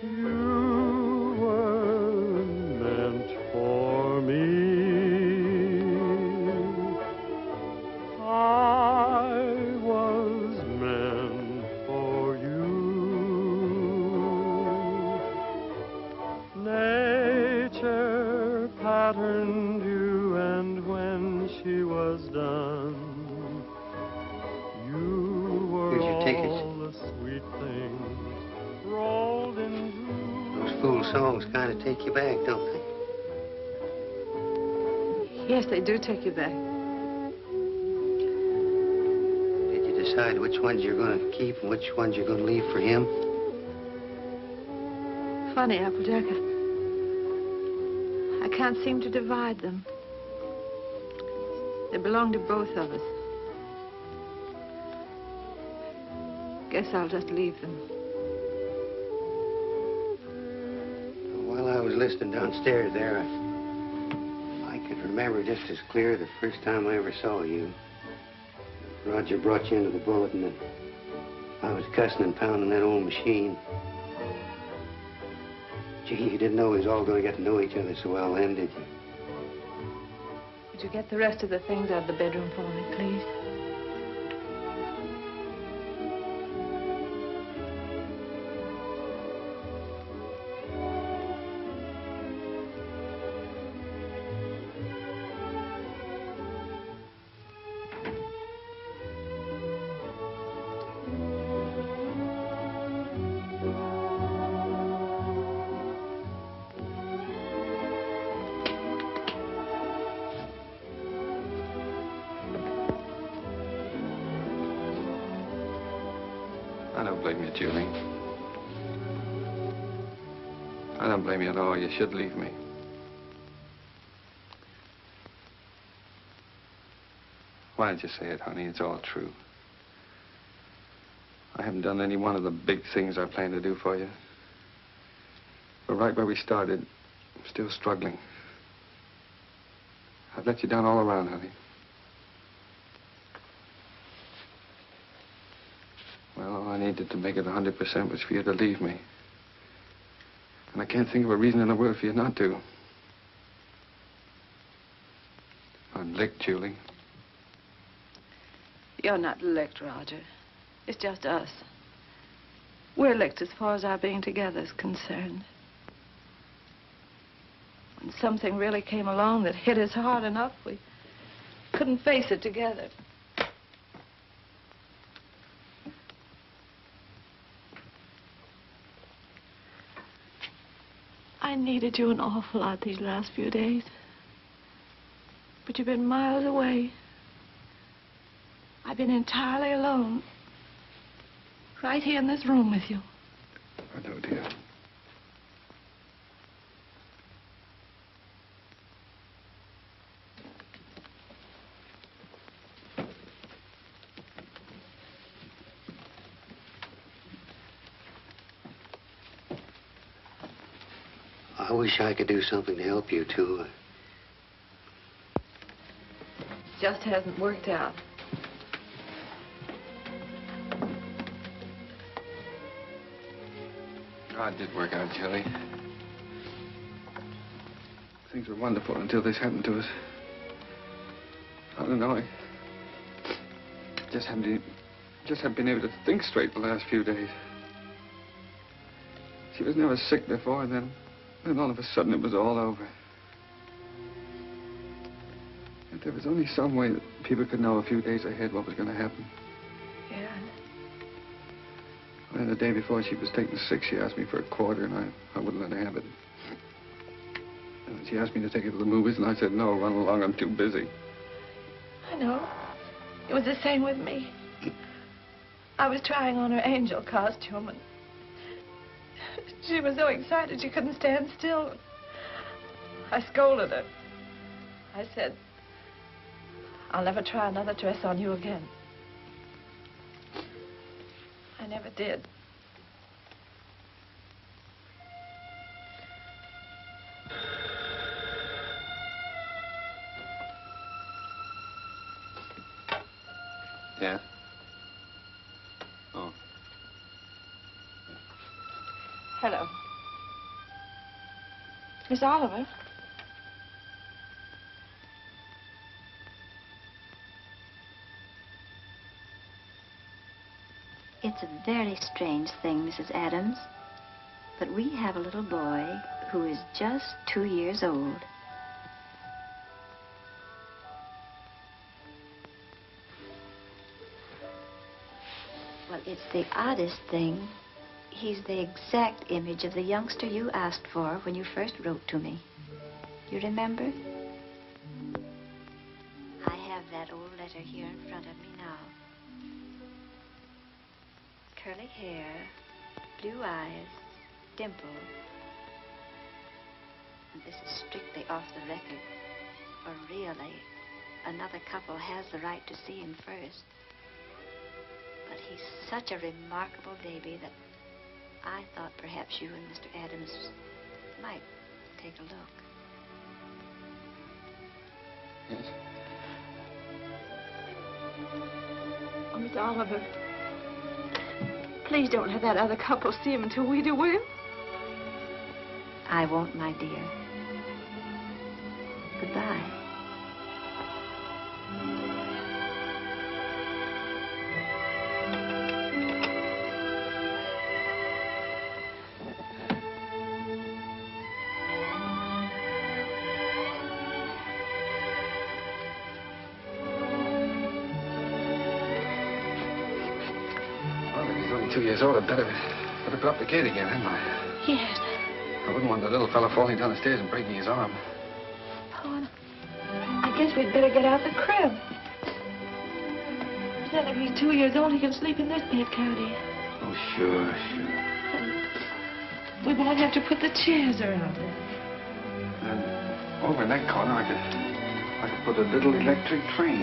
[SPEAKER 4] You were meant for me. I was meant for you. Nature patterned you, and when she was done, you were
[SPEAKER 2] Here's your tickets.
[SPEAKER 4] all the sweet things rolled into.
[SPEAKER 2] Those fool songs kind of take you back, don't they?
[SPEAKER 1] Yes, they do take you back.
[SPEAKER 2] Did you decide which ones you're going to keep and which ones you're going to leave for him?
[SPEAKER 1] Funny, Applejack. can't seem to divide them. They belong to both of us. Guess I'll just leave them.
[SPEAKER 2] While I was listening downstairs there, I could remember just as clear the first time I ever saw you. Roger brought you into the bulletin and I was cussing and pounding that old machine. Gee, you didn't know we was all going to get to know each other so well then, did you?
[SPEAKER 1] Would you get the rest of the things out of the bedroom for me, please?
[SPEAKER 3] I don't blame you, Julie. I don't blame you at all. You should leave me. Why didn't you say it, honey? It's all true. I haven't done any one of the big things I planned to do for you. But right where we started, I'm still struggling. I've let you down all around, honey. Well, all I needed to make it 100% was for you to leave me. And I can't think of a reason in the world for you not to. I'm licked, Julie.
[SPEAKER 1] You're not licked, Roger. It's just us. We're licked as far as our being together is concerned. When something really came along that hit us hard enough, we couldn't face it together. I needed you an awful lot these last few days. But you've been miles away. I've been entirely alone. Right here in this room with you.
[SPEAKER 3] I know, dear.
[SPEAKER 2] I wish I could do something to help you, too.
[SPEAKER 1] Just hasn't worked out.
[SPEAKER 3] Oh, it did work out, Julie. Things were wonderful until this happened to us. I don't know. I just haven't been able to think straight the last few days. She was never sick before, and then all of a sudden it was all over. If there was only some way that people could know a few days ahead what was going to happen.
[SPEAKER 1] Yeah.
[SPEAKER 3] And the day before she was taking sick, she asked me for a quarter, and I wouldn't let her have it. And she asked me to take her to the movies, and I said, no, run along, I'm too busy.
[SPEAKER 1] I know. It was the same with me. I was trying on her angel costume, and she was so excited she couldn't stand still. I scolded her. I said, I'll never try another dress on you again. I never did.
[SPEAKER 3] Yeah? Oh.
[SPEAKER 1] Hello. Miss Oliver?
[SPEAKER 13] It's a very strange thing, Mrs. Adams, but we have a little boy who is just 2 years old. Well, it's the oddest thing. He's the exact image of the youngster you asked for when you first wrote to me. You remember? I have that old letter here in front of me now. Curly hair, blue eyes, dimple. And this is strictly off the record. For really, another couple has the right to see him first. But he's such a remarkable baby that I thought perhaps you and Mr. Adams might take a look.
[SPEAKER 3] Yes?
[SPEAKER 1] Oh, Miss Oliver, please don't let that other couple see him until we do, will you?
[SPEAKER 13] I won't, my dear. Goodbye.
[SPEAKER 3] Well, if he's only 2 years old, I'd better put up the gate again, hadn't I?
[SPEAKER 1] Yes.
[SPEAKER 3] I wouldn't want the little fella falling down the stairs and breaking his arm.
[SPEAKER 1] Oh, and I guess we'd better get out the crib. Then if he's 2 years old, he can sleep in this bed, can't he?
[SPEAKER 3] Oh, sure.
[SPEAKER 1] We won't have to put the chairs around it.
[SPEAKER 3] And over in that corner, I could put a little electric train.